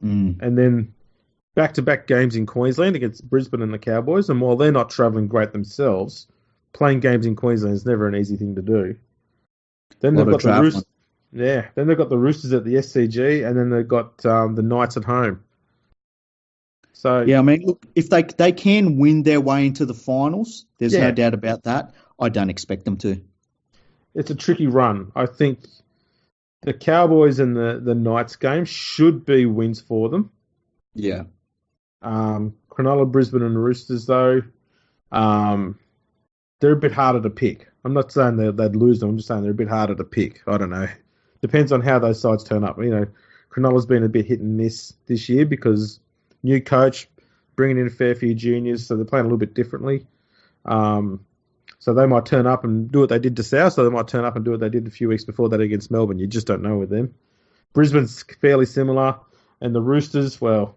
and then back-to-back games in Queensland against Brisbane and the Cowboys. And while they're not travelling great themselves, playing games in Queensland is never an easy thing to do. Then they've got the Roosters. Yeah, then they've got the Roosters at the SCG, and then they've got the Knights at home. So yeah, I mean, look, if they can win their way into the finals, there's no doubt about that. I don't expect them to. It's a tricky run. I think the Cowboys and the Knights game should be wins for them. Yeah. Cronulla, Brisbane, and the Roosters, though, they're a bit harder to pick. I'm not saying they'd lose them. I'm just saying they're a bit harder to pick. I don't know. Depends on how those sides turn up. Cronulla's been a bit hit and miss this year because new coach, bringing in a fair few juniors, so they're playing a little bit differently. So they might turn up and do what they did to South, so they might turn up and do what they did a few weeks before that against Melbourne. You just don't know with them. Brisbane's fairly similar, and the Roosters, well,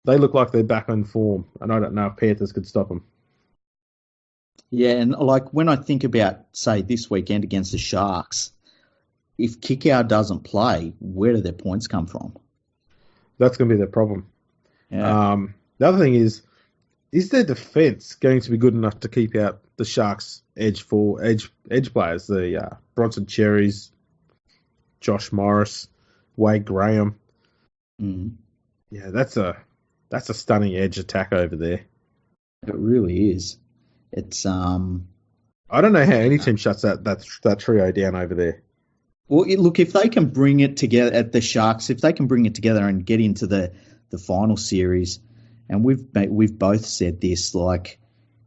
they look like they're back on form, and I don't know if Panthers could stop them. Yeah, and like when I think about, say, this weekend against the Sharks, if Kikau doesn't play, where do their points come from? That's going to be their problem. Yeah. The other thing is their defence going to be good enough to keep out the Sharks' edge players, the Bronson Cherries, Josh Morris, Wade Graham? Mm. Yeah, that's a stunning edge attack over there. It really is. It's I don't know how any team shuts that trio down over there. Well, look, if they can bring it together at the Sharks, if they can bring it together and get into the final series, and we've both said this, like,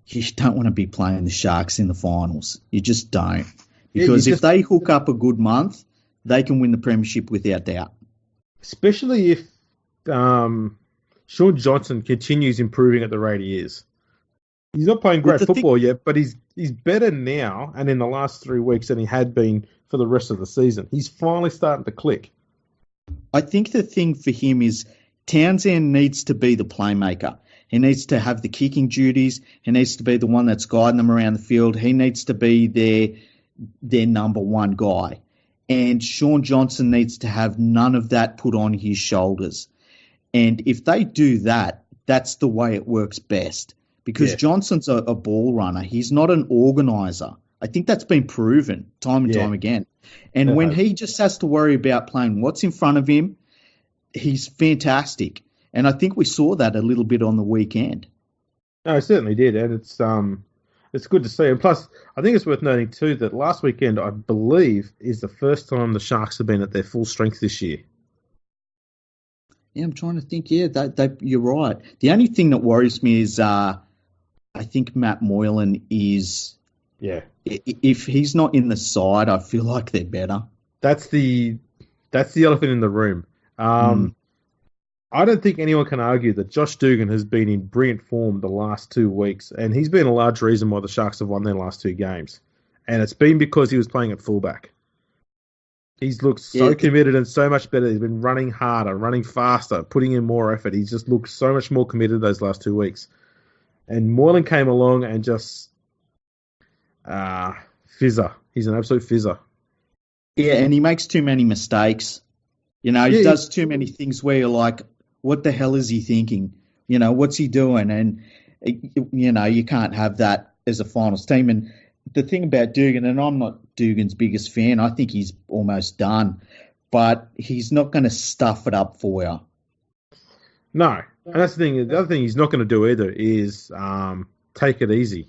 you don't want to be playing the Sharks in the finals. You just don't. Because if they hook up a good month, they can win the premiership without doubt. Especially if Shaun Johnson continues improving at the rate he is. He's not playing great football yet, but he's better now and in the last 3 weeks than he had been for the rest of the season. He's finally starting to click. I think the thing for him is Townsend needs to be the playmaker. He needs to have the kicking duties. He needs to be the one that's guiding them around the field. He needs to be their number one guy. And Shaun Johnson needs to have none of that put on his shoulders. And if they do that, that's the way it works best. Because Johnson's a ball runner. He's not an organiser. I think that's been proven time and time again. And when he just has to worry about playing what's in front of him, he's fantastic. And I think we saw that a little bit on the weekend. No, he certainly did. And it's good to see. And plus, I think it's worth noting too that last weekend, I believe, is the first time the Sharks have been at their full strength this year. Yeah, I'm trying to think. Yeah, you're right. The only thing that worries me is I think Matt Moylan is... Yeah. If he's not in the side, I feel like they're better. That's the elephant in the room. I don't think anyone can argue that Josh Dugan has been in brilliant form the last 2 weeks, and he's been a large reason why the Sharks have won their last 2 games. And it's been because he was playing at fullback. He's looked so committed and so much better. He's been running harder, running faster, putting in more effort. He's just looked so much more committed those last 2 weeks. And Moylan came along and just fizzer. He's an absolute fizzer. Yeah, and he makes too many mistakes. He does too many things where you're like, what the hell is he thinking? What's he doing? And, you can't have that as a finals team. And the thing about Dugan, and I'm not Dugan's biggest fan, I think he's almost done, but he's not going to stuff it up for you. No. And that's the thing. The other thing he's not going to do either is take it easy.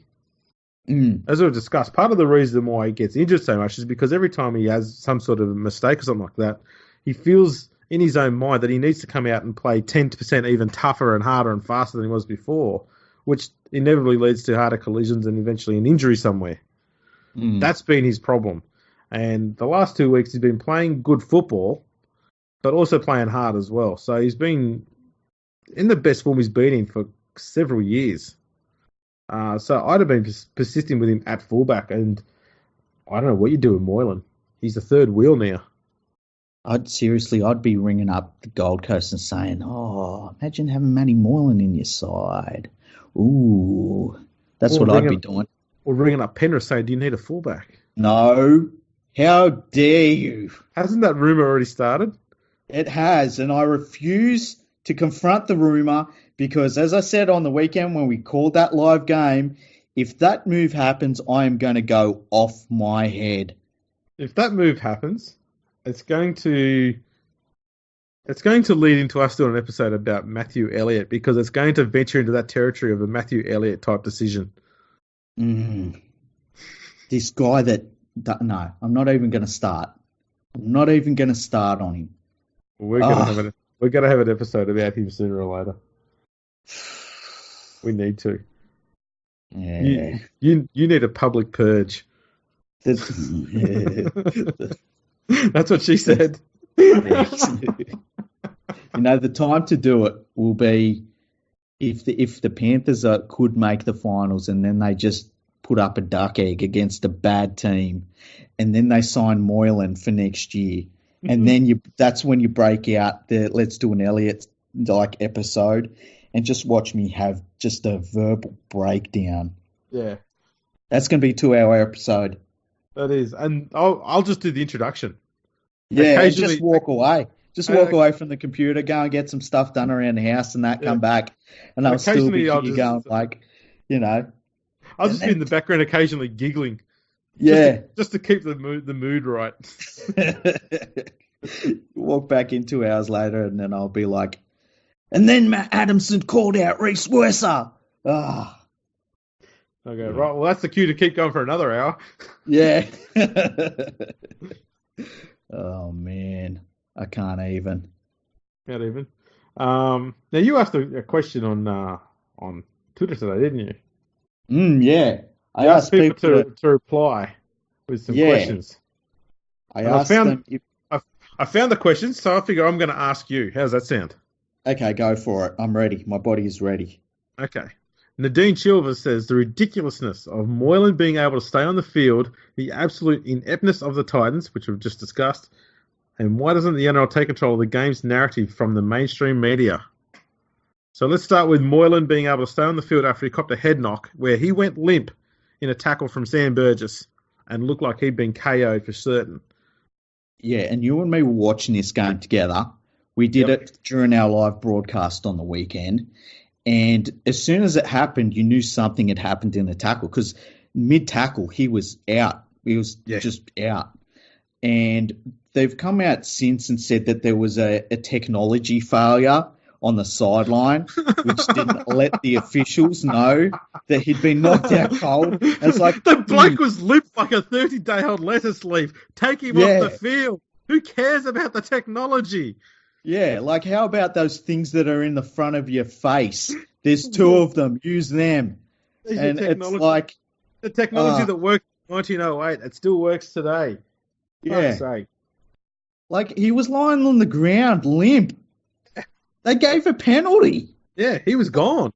As we've discussed, part of the reason why he gets injured so much is because every time he has some sort of mistake or something like that, he feels in his own mind that he needs to come out and play 10% even tougher and harder and faster than he was before, which inevitably leads to harder collisions and eventually an injury somewhere. That's been his problem. And the last 2 weeks he's been playing good football, but also playing hard as well. So he's been in the best form he's been in for several years. So I'd have been persisting with him at fullback, and I don't know what you do with Moylan. He's the third wheel now. I'd be ringing up the Gold Coast and saying, imagine having Matty Moylan in your side. Ooh, that's what I'd be doing. Or ringing up Penrith saying, do you need a fullback? No. How dare you? Hasn't that rumour already started? It has, and I refuse to confront the rumour because, as I said on the weekend when we called that live game, if that move happens, I am going to go off my head. If that move happens, it's going to lead into us doing an episode about Matthew Elliott because it's going to venture into that territory of a Matthew Elliott type decision. This guy no, I'm not even going to start. I'm not even going to start on him. We're going to have an episode about him sooner or later. We need to. Yeah. You need a public purge. That's what she said. The time to do it will be if the Panthers could make the finals and then they just put up a duck egg against a bad team and then they sign Moylan for next year. And then that's when you break out the let's do an Elliott episode and just watch me have just a verbal breakdown. Yeah. That's going to be a 2-hour episode. That is. And I'll just do the introduction. Yeah, and just walk away. Just walk away from the computer, go and get some stuff done around the house and come back. And I'll still be here going I'll just be in the background occasionally giggling. Yeah. Just to keep the mood right. Walk back in 2 hours later and then I'll be like, and then Matt Adamson called out Reece Werser. Okay, right. Well, that's the cue to keep going for another hour. Yeah. Oh, man. I can't even. Can't even. Now, you asked a question on Twitter today, didn't you? Yeah. I asked people to reply with some questions. I found the questions, so I figure I'm going to ask you. How's that sound? Okay, go for it. I'm ready. My body is ready. Okay. Nadine Chilver says the ridiculousness of Moylan being able to stay on the field, the absolute ineptness of the Titans, which we've just discussed, and why doesn't the NRL take control of the game's narrative from the mainstream media? So let's start with Moylan being able to stay on the field after he copped a head knock where he went limp in a tackle from Sam Burgess and looked like he'd been KO'd for certain. Yeah, and you and me were watching this game together. We did it during our live broadcast on the weekend. And as soon as it happened, you knew something had happened in the tackle because mid-tackle, he was out. He was just out. And they've come out since and said that there was a technology failure on the sideline, which didn't let the officials know that he'd been knocked out cold. And it's like the bloke was limp like a 30-day-old lettuce leaf. Take him off the field. Who cares about the technology? Yeah, like how about those things that are in the front of your face? There's 2 of them. Use them. And it's like the technology that worked in 1908. It still works today. Yeah. Like he was lying on the ground limp. They gave a penalty. Yeah, he was gone.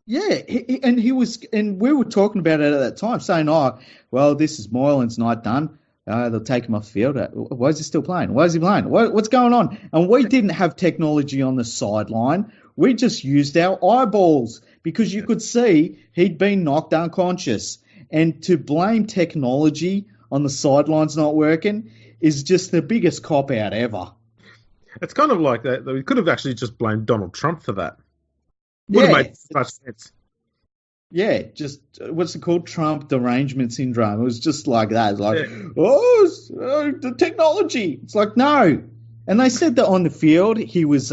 Yeah, and we were talking about it at that time, saying, "Oh, well, this is Moylan's night done. They'll take him off the field. Why is he still playing? Why is he playing? What's going on?" And we didn't have technology on the sideline. We just used our eyeballs because you could see he'd been knocked unconscious. And to blame technology on the sidelines not working is just the biggest cop out ever. It's kind of like that. We could have actually just blamed Donald Trump for that. Would have made much sense. Yeah, just what's it called? Trump derangement syndrome. It was just like that. It's like, the technology. It's like, no. And they said that on the field, he was.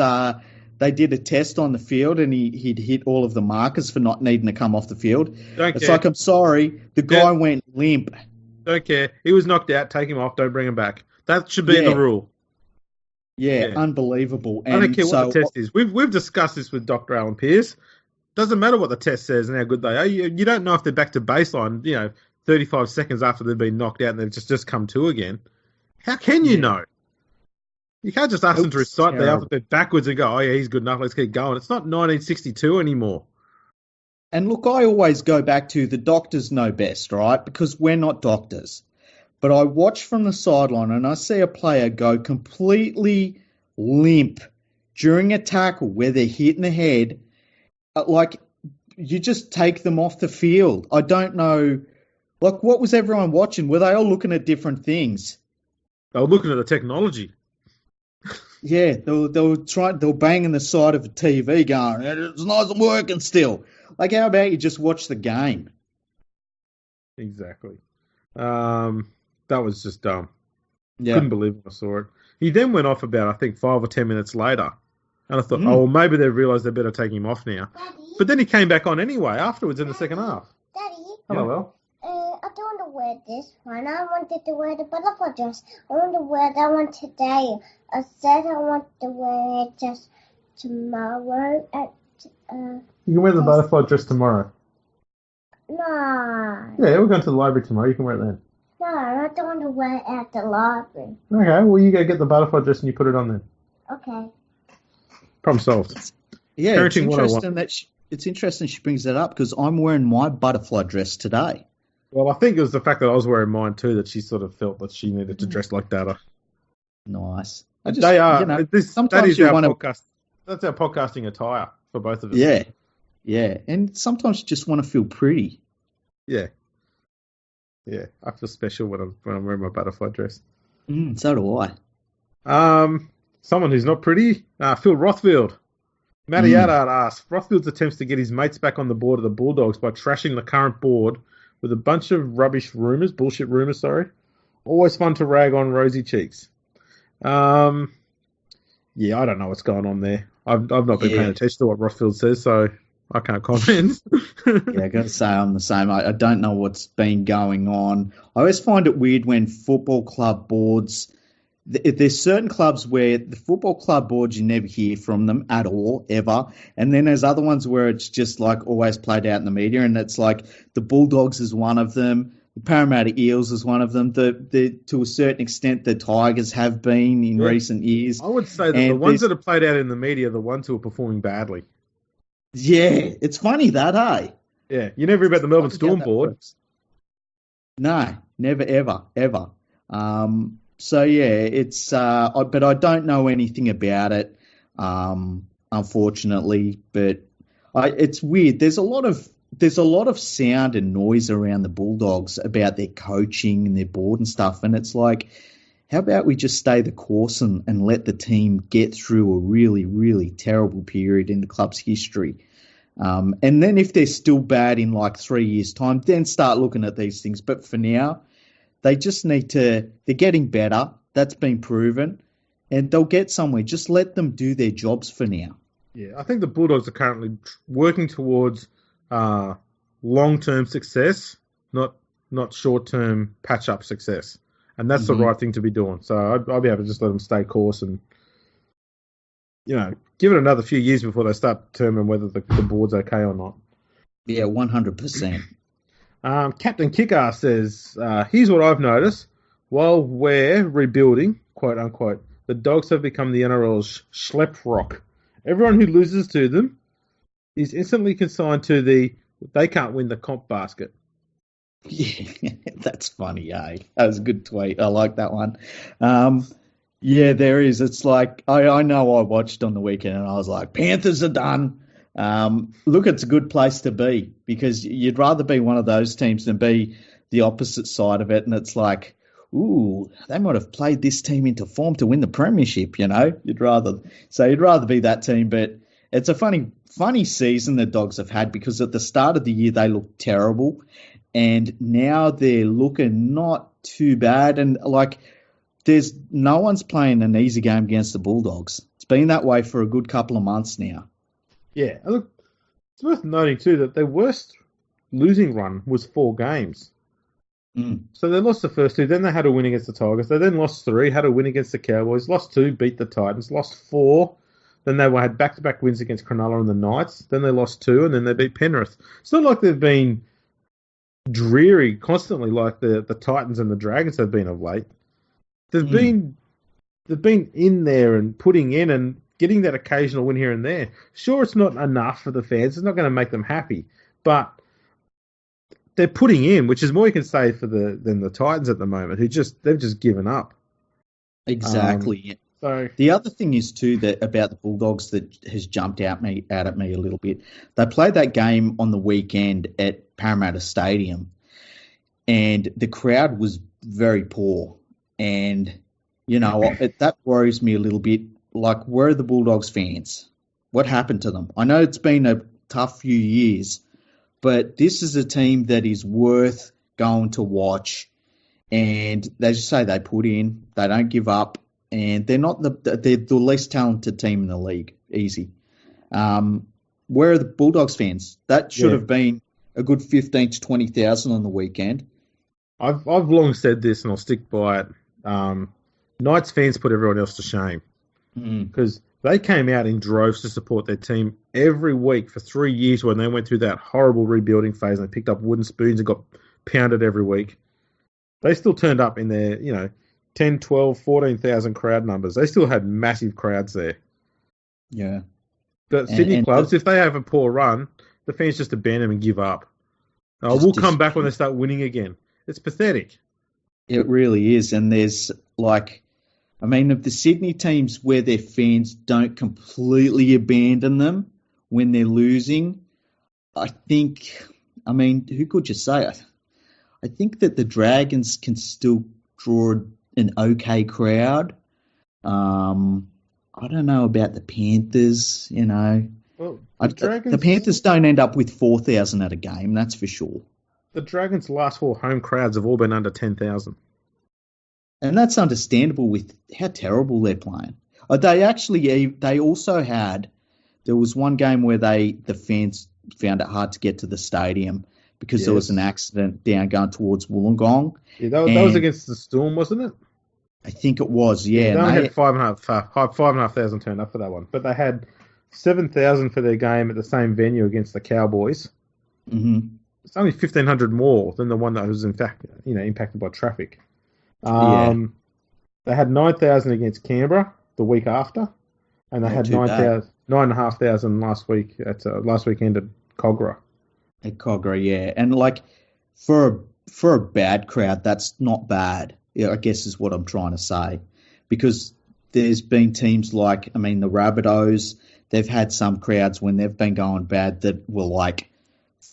They did a test on the field, and he'd hit all of the markers for not needing to come off the field. It's like, I'm sorry, the guy went limp. Don't care. He was knocked out. Take him off. Don't bring him back. That should be the rule. Yeah, unbelievable. And I don't care what the test is. We've discussed this with Dr. Alan Pearce. Doesn't matter what the test says and how good they are. You don't know if they're back to baseline, 35 seconds after they've been knocked out and they've just come to again. How can you know? You can't just ask them to recite the alphabet backwards and go, oh, yeah, he's good enough, let's keep going. It's not 1962 anymore. And look, I always go back to the doctors know best, right? Because we're not doctors. But I watch from the sideline and I see a player go completely limp during a tackle where they're hit in the head. Like, you just take them off the field. I don't know. Like, what was everyone watching? Were they all looking at different things? They were looking at the technology. Yeah, they were banging the side of the TV going, it's not working still. Like, how about you just watch the game? Exactly. That was just dumb. Yeah. Couldn't believe when I saw it. He then went off about, I think, 5 or 10 minutes later. And I thought, well, maybe they've realised they better take him off now. Daddy? But then he came back on anyway afterwards in the second half. Daddy? Hello, Well. I don't want to wear this one. I wanted to wear the butterfly dress. I want to wear that one today. I said I want to wear it just tomorrow. You can wear the butterfly dress tomorrow. No. Yeah, we're going to the library tomorrow. You can wear it then. No, I don't want to wear it at the library. Okay, well, you go get the butterfly dress and you put it on then. Okay. Problem solved. Yeah, Parenting it's interesting she brings that up because I'm wearing my butterfly dress today. Well, I think it was the fact that I was wearing mine too that she sort of felt that she needed to dress like that. Nice. They are. Sometimes you want to. That's our podcasting attire for both of us. Yeah, yeah, and sometimes you just want to feel pretty. Yeah, yeah. I feel special when I'm wearing my butterfly dress. So do I. Someone who's not pretty. Phil Rothfield. Matty Adard asks, Rothfield's attempts to get his mates back on the board of the Bulldogs by trashing the current board with a bunch of bullshit rumours, Always fun to rag on rosy cheeks. Yeah, I don't know what's going on there. I've not been paying attention to what Rothfield says, so I can't comment. Yeah, I got to say I'm the same. I don't know what's been going on. I always find it weird when football club boards... There's certain clubs where the football club boards, you never hear from them at all, ever. And then there's other ones where it's just like always played out in the media. And it's like the Bulldogs is one of them. The Parramatta Eels is one of them. To a certain extent, the Tigers have been in recent years. I would say that the ones that are played out in the media are the ones who are performing badly. Yeah, it's funny that, hey? Yeah, you never hear about the Melbourne Storm board. No, never, ever. So yeah, it's but I don't know anything about it, unfortunately. But it's weird. There's a lot of sound and noise around the Bulldogs about their coaching and their board and stuff. And it's like, how about we just stay the course and let the team get through a really, really terrible period in the club's history. And then if they're still bad in like 3 years' time, then start looking at these things. But for now, they just need to, they're getting better. That's been proven. And they'll get somewhere. Just let them do their jobs for now. Yeah, I think the Bulldogs are currently working towards long-term success, not short-term patch-up success. And that's the right thing to be doing. So I'll be able to just let them stay course and, give it another few years before they start determining whether the board's okay or not. Yeah, 100%. Captain Kicker says, here's what I've noticed. While we're rebuilding, quote unquote, the Dogs have become the NRL's schlep rock Everyone who loses to them is instantly consigned to they can't win the comp basket. Yeah, that's funny, eh? That was a good tweet. I like that one. Yeah, there is. It's like I know I watched on the weekend and I was like, Panthers are done. Look, it's a good place to be because you'd rather be one of those teams than be the opposite side of it. And it's like, ooh, they might have played this team into form to win the premiership. You'd rather be that team. But it's a funny season the Dogs have had because at the start of the year they looked terrible, and now they're looking not too bad. And like, there's no one's playing an easy game against the Bulldogs. It's been that way for a good couple of months now. Yeah, look, it's worth noting too that their worst losing run was 4 games. So they lost the first 2, then they had a win against the Tigers. They then lost 3, had a win against the Cowboys, lost 2, beat the Titans, lost 4. Then they had back-to-back wins against Cronulla and the Knights. Then they lost 2, and then they beat Penrith. It's not like they've been dreary constantly like the Titans and the Dragons have been of late. They've been in there and putting in and getting that occasional win here and there. Sure, it's not enough for the fans. It's not going to make them happy, but they're putting in, which is more you can say than the Titans at the moment, they've just given up. Exactly. So the other thing is too that about the Bulldogs that has jumped out at me a little bit. They played that game on the weekend at Parramatta Stadium, and the crowd was very poor. And that worries me a little bit. Like, where are the Bulldogs fans? What happened to them? I know it's been a tough few years, but this is a team that is worth going to watch. And as you say, they put in, they don't give up, and they're the least talented team in the league. Easy. Where are the Bulldogs fans? That should have been a good 15 to 20,000 on the weekend. I've long said this, and I'll stick by it. Knights fans put everyone else to shame because they came out in droves to support their team every week for 3 years when they went through that horrible rebuilding phase and they picked up wooden spoons and got pounded every week. They still turned up in their, 10, 12, 14,000 crowd numbers. They still had massive crowds there. Yeah. But Sydney clubs, if they have a poor run, the fans just abandon them and give up. We'll come back when they start winning again. It's pathetic. It really is. And there's of the Sydney teams where their fans don't completely abandon them when they're losing, I think, who could you say? I think that the Dragons can still draw an okay crowd. I don't know about the Panthers, Well, the Panthers don't end up with 4,000 at a game, that's for sure. The Dragons' last 4 home crowds have all been under 10,000. And that's understandable with how terrible they're playing. They also had, there was one game where the fans found it hard to get to the stadium because there was an accident down going towards Wollongong. Yeah, that was against the Storm, wasn't it? I think it was, yeah. They only had 5,500 turned up for that one, but they had 7,000 for their game at the same venue against the Cowboys. Mm-hmm. It's only 1,500 more than the one that was in fact, impacted by traffic. They had 9,000 against Canberra the week after, and they had 9,500 last week last weekend at Cogra. At Cogra, yeah, and for a bad crowd, that's not bad. Yeah, I guess is what I'm trying to say, because there's been teams like the Rabbitohs. They've had some crowds when they've been going bad that were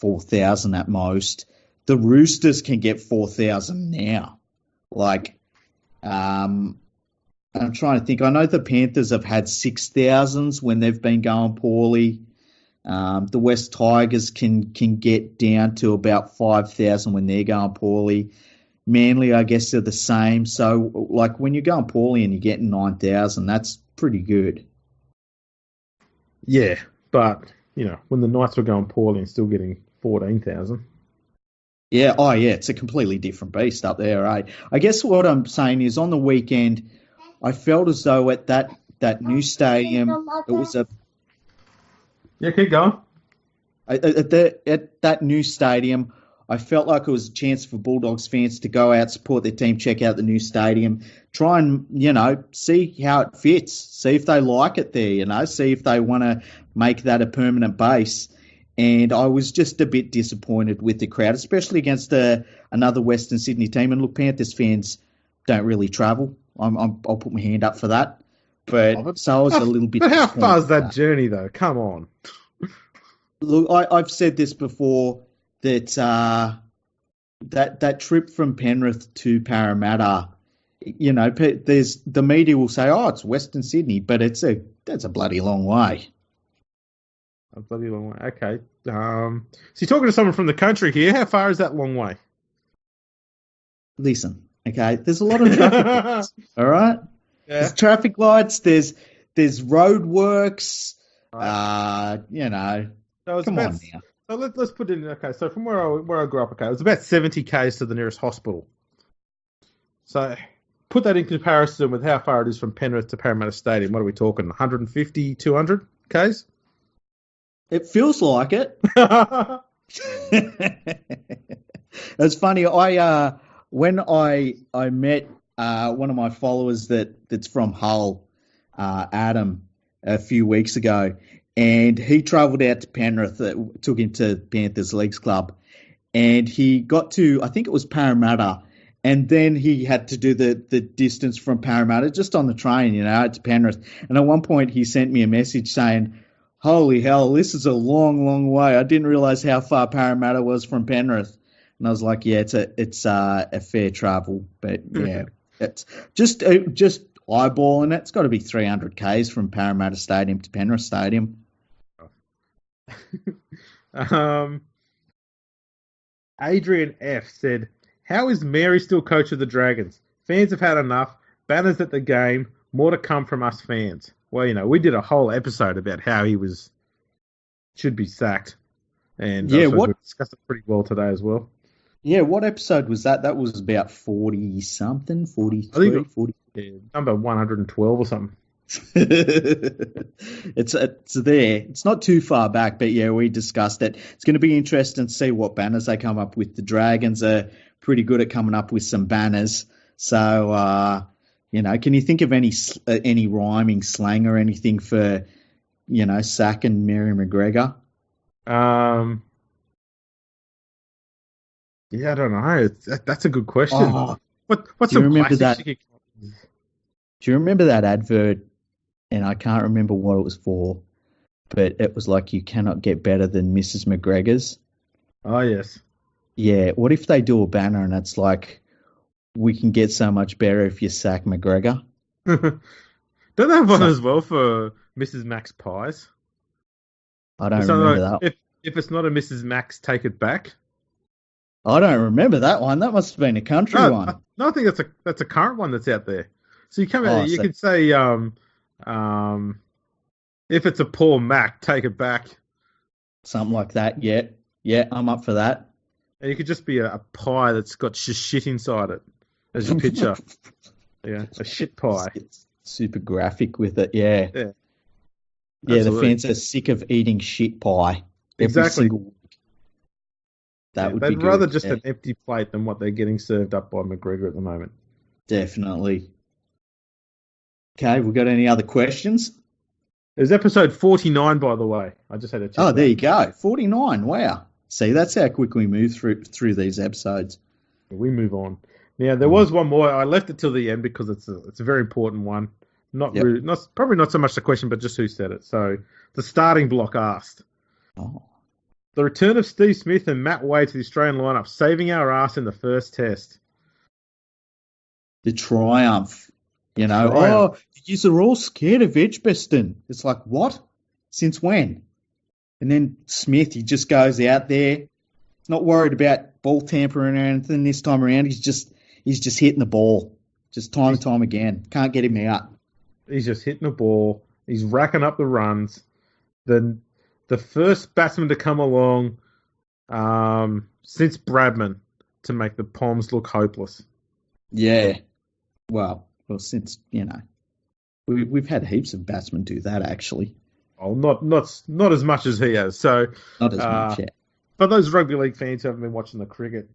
4,000 at most. The Roosters can get 4,000 now. I'm trying to think. I know the Panthers have had 6,000s when they've been going poorly. The West Tigers can get down to about 5,000 when they're going poorly. Manly, I guess, are the same. So, when you're going poorly and you're getting 9,000, that's pretty good. Yeah, but, when the Knights were going poorly and still getting 14,000. Yeah, it's a completely different beast up there, right? I guess what I'm saying is on the weekend, I felt as though at that new stadium, it was a... Yeah, keep going. At that new stadium, I felt like it was a chance for Bulldogs fans to go out, support their team, check out the new stadium, try and, see how it fits, see if they like it there, see if they want to make that a permanent base. And I was just a bit disappointed with the crowd, especially against another Western Sydney team. And look, Panthers fans don't really travel. I'll put my hand up for that. But so I was a little bit. But how far is that journey, though? Come on. Look, I've said this before that that trip from Penrith to Parramatta, the media will say, "Oh, it's Western Sydney," but that's a bloody long way. A bloody long way. Okay. So you're talking to someone from the country here. How far is that long way? Listen, okay. There's a lot of traffic lights. All right. Yeah. There's traffic lights. There's road works. Right. So come on now. So let's put it in. Okay. So from where I grew up, okay, it was about 70 k's to the nearest hospital. So put that in comparison with how far it is from Penrith to Parramatta Stadium. What are we talking? 150, 200 k's? It feels like it. It's funny. When I met one of my followers that's from Hull, Adam, a few weeks ago, and he travelled out to Penrith, took him to Panthers Leagues Club, and he got to, I think it was Parramatta, and then he had to do the distance from Parramatta just on the train, out to Penrith. And at one point he sent me a message saying, "Holy hell, this is a long, long way. I didn't realise how far Parramatta was from Penrith." And I was like, "Yeah, it's a fair travel, but yeah, it's just eyeballing it. It's got to be 300 k's from Parramatta Stadium to Penrith Stadium." Adrian F said, "How is Mary still coach of the Dragons? Fans have had enough. Banners at the game. More to come from us fans." Well, we did a whole episode about how he should be sacked, and we discussed it pretty well today as well. Yeah, what episode was that? That was about 40-something, 43, 40. Yeah, number 112 or something. It's there. It's not too far back, but yeah, we discussed it. It's going to be interesting to see what banners they come up with. The Dragons are pretty good at coming up with some banners. So, can you think of any rhyming slang or anything for, Sack and Mary McGregor? Yeah, I don't know. That's a good question. What's do you a remember classic? Do you remember that advert? And I can't remember what it was for, but it was like, "You cannot get better than Mrs. McGregor's." Oh, yes. Yeah. What if they do a banner and it's like, "We can get so much better if you sack McGregor"? Don't they have one as well for Mrs. Max Pies? I don't remember that. If it's not a Mrs. Max, take it back. I don't remember that one. That must have been a country one. No, I think that's a current one that's out there. So you could say, if it's a poor Mac, take it back. Something like that. Yeah, I'm up for that. And you could just be a pie that's got shit inside it as your picture. Yeah, a shit pie. It's super graphic with it. Yeah. Yeah, the fans are sick of eating shit pie. Exactly. That would be good. They'd rather just an empty plate than what they're getting served up by McGregor at the moment. Definitely. Okay, we got any other questions? It was episode 49, by the way. I just had to check. Oh, there you go. 49. Wow. See, that's how quick we move through these episodes. We move on. Now, there was one more. I left it till the end because it's a very important one. Probably not so much the question, but just who said it. So, the starting block asked. Oh. The return of Steve Smith and Matt Wade to the Australian lineup, saving our ass in the first test. The triumph. Triumph. Oh, you are all scared of Edgbaston. It's like, what? Since when? And then Smith, he just goes out there. He's not worried about ball tampering or anything this time around. He's just hitting the ball. Just time and time again. Can't get him out. He's just hitting the ball. He's racking up the runs. The first batsman to come along since Bradman to make the Poms look hopeless. Yeah. Well, since, we've had heaps of batsmen do that, actually. Oh, not as much as he has. So not as much, yeah. For those rugby league fans who haven't been watching the cricket,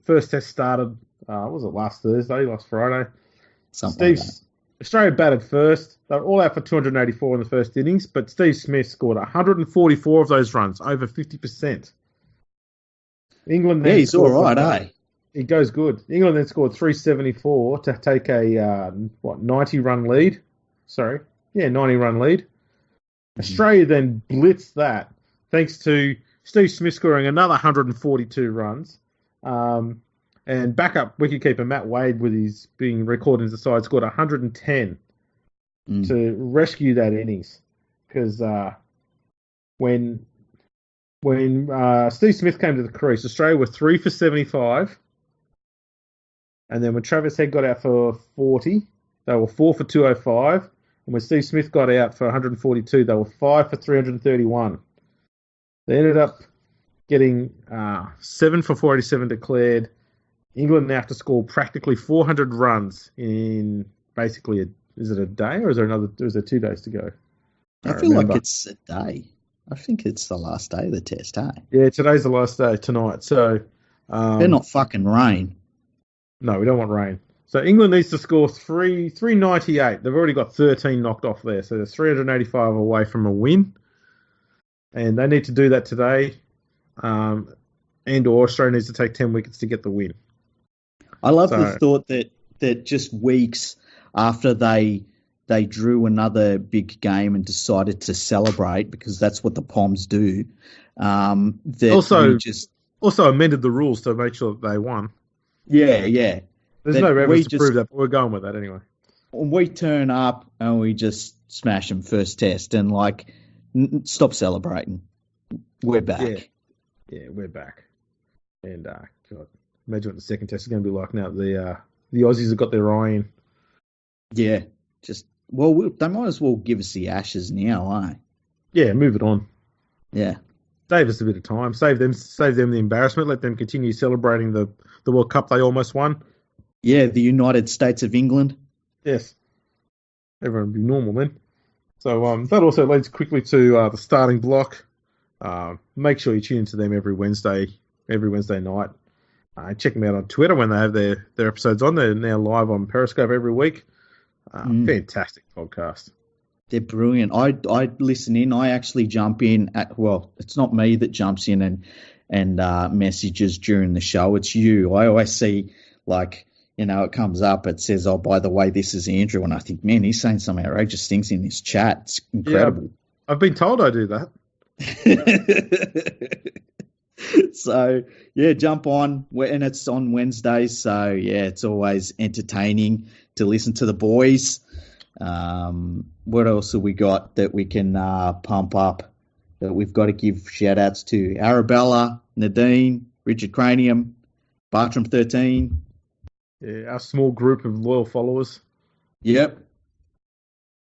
first test started, what was it, last Thursday, last Friday? Something like that. Australia batted first. They were all out for 284 in the first innings, but Steve Smith scored 144 of those runs, over 50%. England then he's all right, eh? He goes good. England then scored 374 to take a 90-run lead. 90-run lead. Australia then blitzed that, thanks to Steve Smith scoring another 142 runs. And backup wicketkeeper Matt Wade, with his being recorded as the side, scored 110 to rescue that innings. Because when Steve Smith came to the crease, Australia were 3 for 75. And then when Travis Head got out for 40, they were 4 for 205. And when Steve Smith got out for 142, they were 5 for 331. They ended up getting 7 for 487 declared. England now have to score practically 400 runs in basically is it a day or is there 2 days to go? I feel like it's a day. I think it's the last day of the test, hey? Yeah, today's the last day, tonight. So they're not fucking rain. No, we don't want rain. So England needs to score 398. They've already got 13 knocked off there, so they're 385 away from a win. And they need to do that today. And or Australia needs to take 10 wickets to get the win. I love the thought that just weeks after they drew another big game and decided to celebrate, because that's what the Poms do. Also amended the rules to make sure that they won. Yeah. There's no evidence to prove that, but we're going with that anyway. We turn up and we just smash them first test and stop celebrating. We're back. Yeah, we're back. And God, imagine what the second test is going to be like now. The Aussies have got their eye in. Yeah, they might as well give us the Ashes now, eh? Yeah, move it on. Yeah. Save us a bit of time. Save them the embarrassment. Let them continue celebrating the World Cup they almost won. Yeah, the United States of England. Yes. Everyone would be normal then. So that also leads quickly to the starting block. Make sure you tune into them every Wednesday night. Check them out on Twitter when they have their episodes on. They're now live on Periscope every week. Fantastic podcast. They're brilliant. I listen in. I actually jump in it's not me that jumps in and messages during the show. It's you. I always see it comes up. It says, "Oh, by the way, this is Andrew," and I think, man, he's saying some outrageous things in this chat. It's incredible. Yeah, I've been told I do that. So yeah, jump on, and it's on Wednesdays. So yeah, it's always entertaining to listen to the boys. What else have we got that we can pump up? That we've got to give shout outs to Arabella, Nadine, Richard Cranium, Bartram 13. Yeah, our small group of loyal followers. Yep,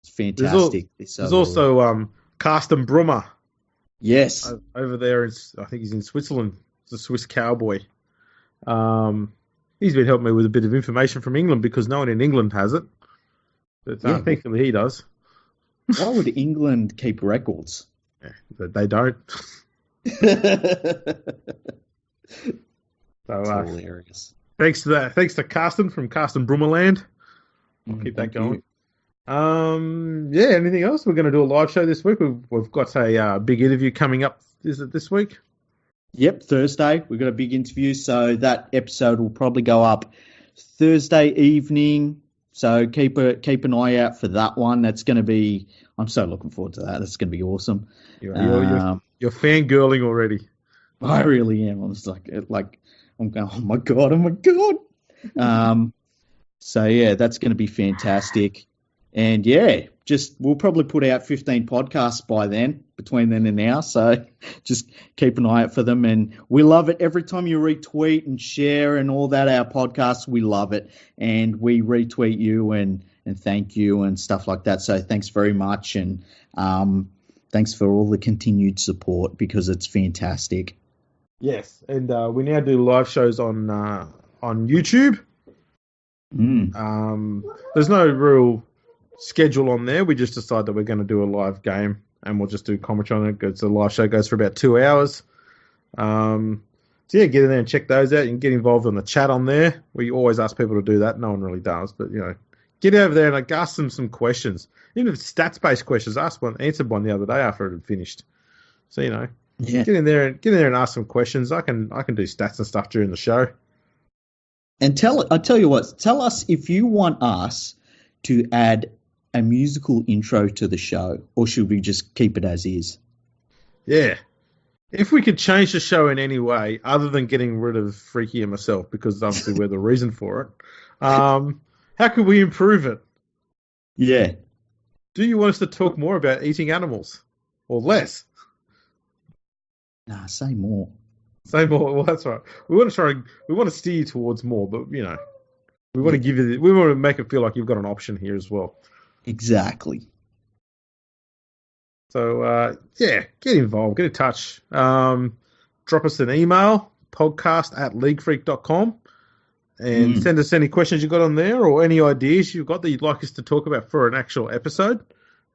it's fantastic. There's also Carsten Brummer. Yes. Over there, I think he's in Switzerland. He's a Swiss cowboy. He's been helping me with a bit of information from England because no one in England has it. But thankfully he does. Why would England keep records? Yeah, they don't. That's hilarious. Thanks to Carsten from Carsten Brummerland. I'll keep that going. Anything else? We're going to do a live show this week. We've got a big interview coming up. Is it this week? Yep, Thursday. We've got a big interview, so that episode will probably go up Thursday evening. So keep an eye out for that one. That's going to be. I'm so looking forward to that. That's going to be awesome. You're fangirling already. I really am. I'm just like I'm going. Oh my god! So yeah, that's going to be fantastic. And yeah, we'll probably put out 15 podcasts by then, between then and now. So just keep an eye out for them. And we love it. Every time you retweet and share and all that, our podcasts, we love it. And we retweet you and thank you and stuff like that. So thanks very much. And thanks for all the continued support because it's fantastic. Yes. And we now do live shows on YouTube. There's no real schedule on there. We just decide that we're going to do a live game and we'll just do commentary on it. It's a live show, goes for about 2 hours. So yeah, get in there and check those out. You can get involved in the chat on there. We always ask people to do that. No one really does, but get over there and ask them some questions. Even if it's stats-based questions, answered one the other day after it had finished. So get in there and ask some questions. I can do stats and stuff during the show. And I tell you what, tell us if you want us to add a musical intro to the show, or should we just keep it as is? Yeah. If we could change the show in any way, other than getting rid of Freaky and myself, because obviously we're the reason for it, how could we improve it? Yeah. Do you want us to talk more about eating animals? Or less? Nah, say more. Say more. Well, that's right. We want to steer you towards more, but we want to we want to make it feel like you've got an option here as well. Exactly. So, get involved, get in touch. Drop us an email, podcast@leaguefreak.com, and send us any questions you've got on there or any ideas you've got that you'd like us to talk about for an actual episode.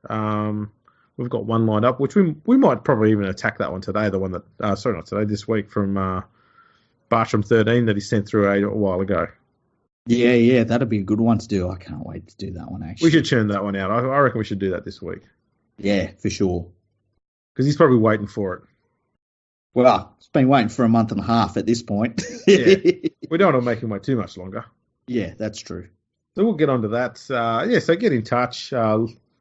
We've got one lined up, which we might probably even attack that one today, the one that, not today, this week from Bartram 13 that he sent through a while ago. Yeah, that'd be a good one to do. I can't wait to do that one, actually. We should churn that one out. I reckon we should do that this week. Yeah, for sure. Because he's probably waiting for it. Well, it's been waiting for a month and a half at this point. Yeah. We don't want to make him wait too much longer. Yeah, that's true. So we'll get on to that. So get in touch.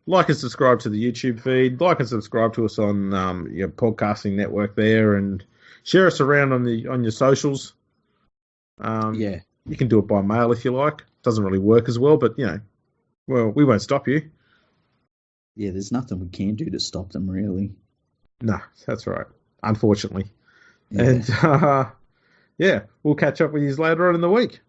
Like and subscribe to the YouTube feed. Like and subscribe to us on your podcasting network there, and share us around on your socials. Yeah. You can do it by mail if you like. Doesn't really work as well, but we won't stop you. Yeah, there's nothing we can do to stop them, really. No, that's right. Unfortunately. Yeah. And, we'll catch up with you later on in the week.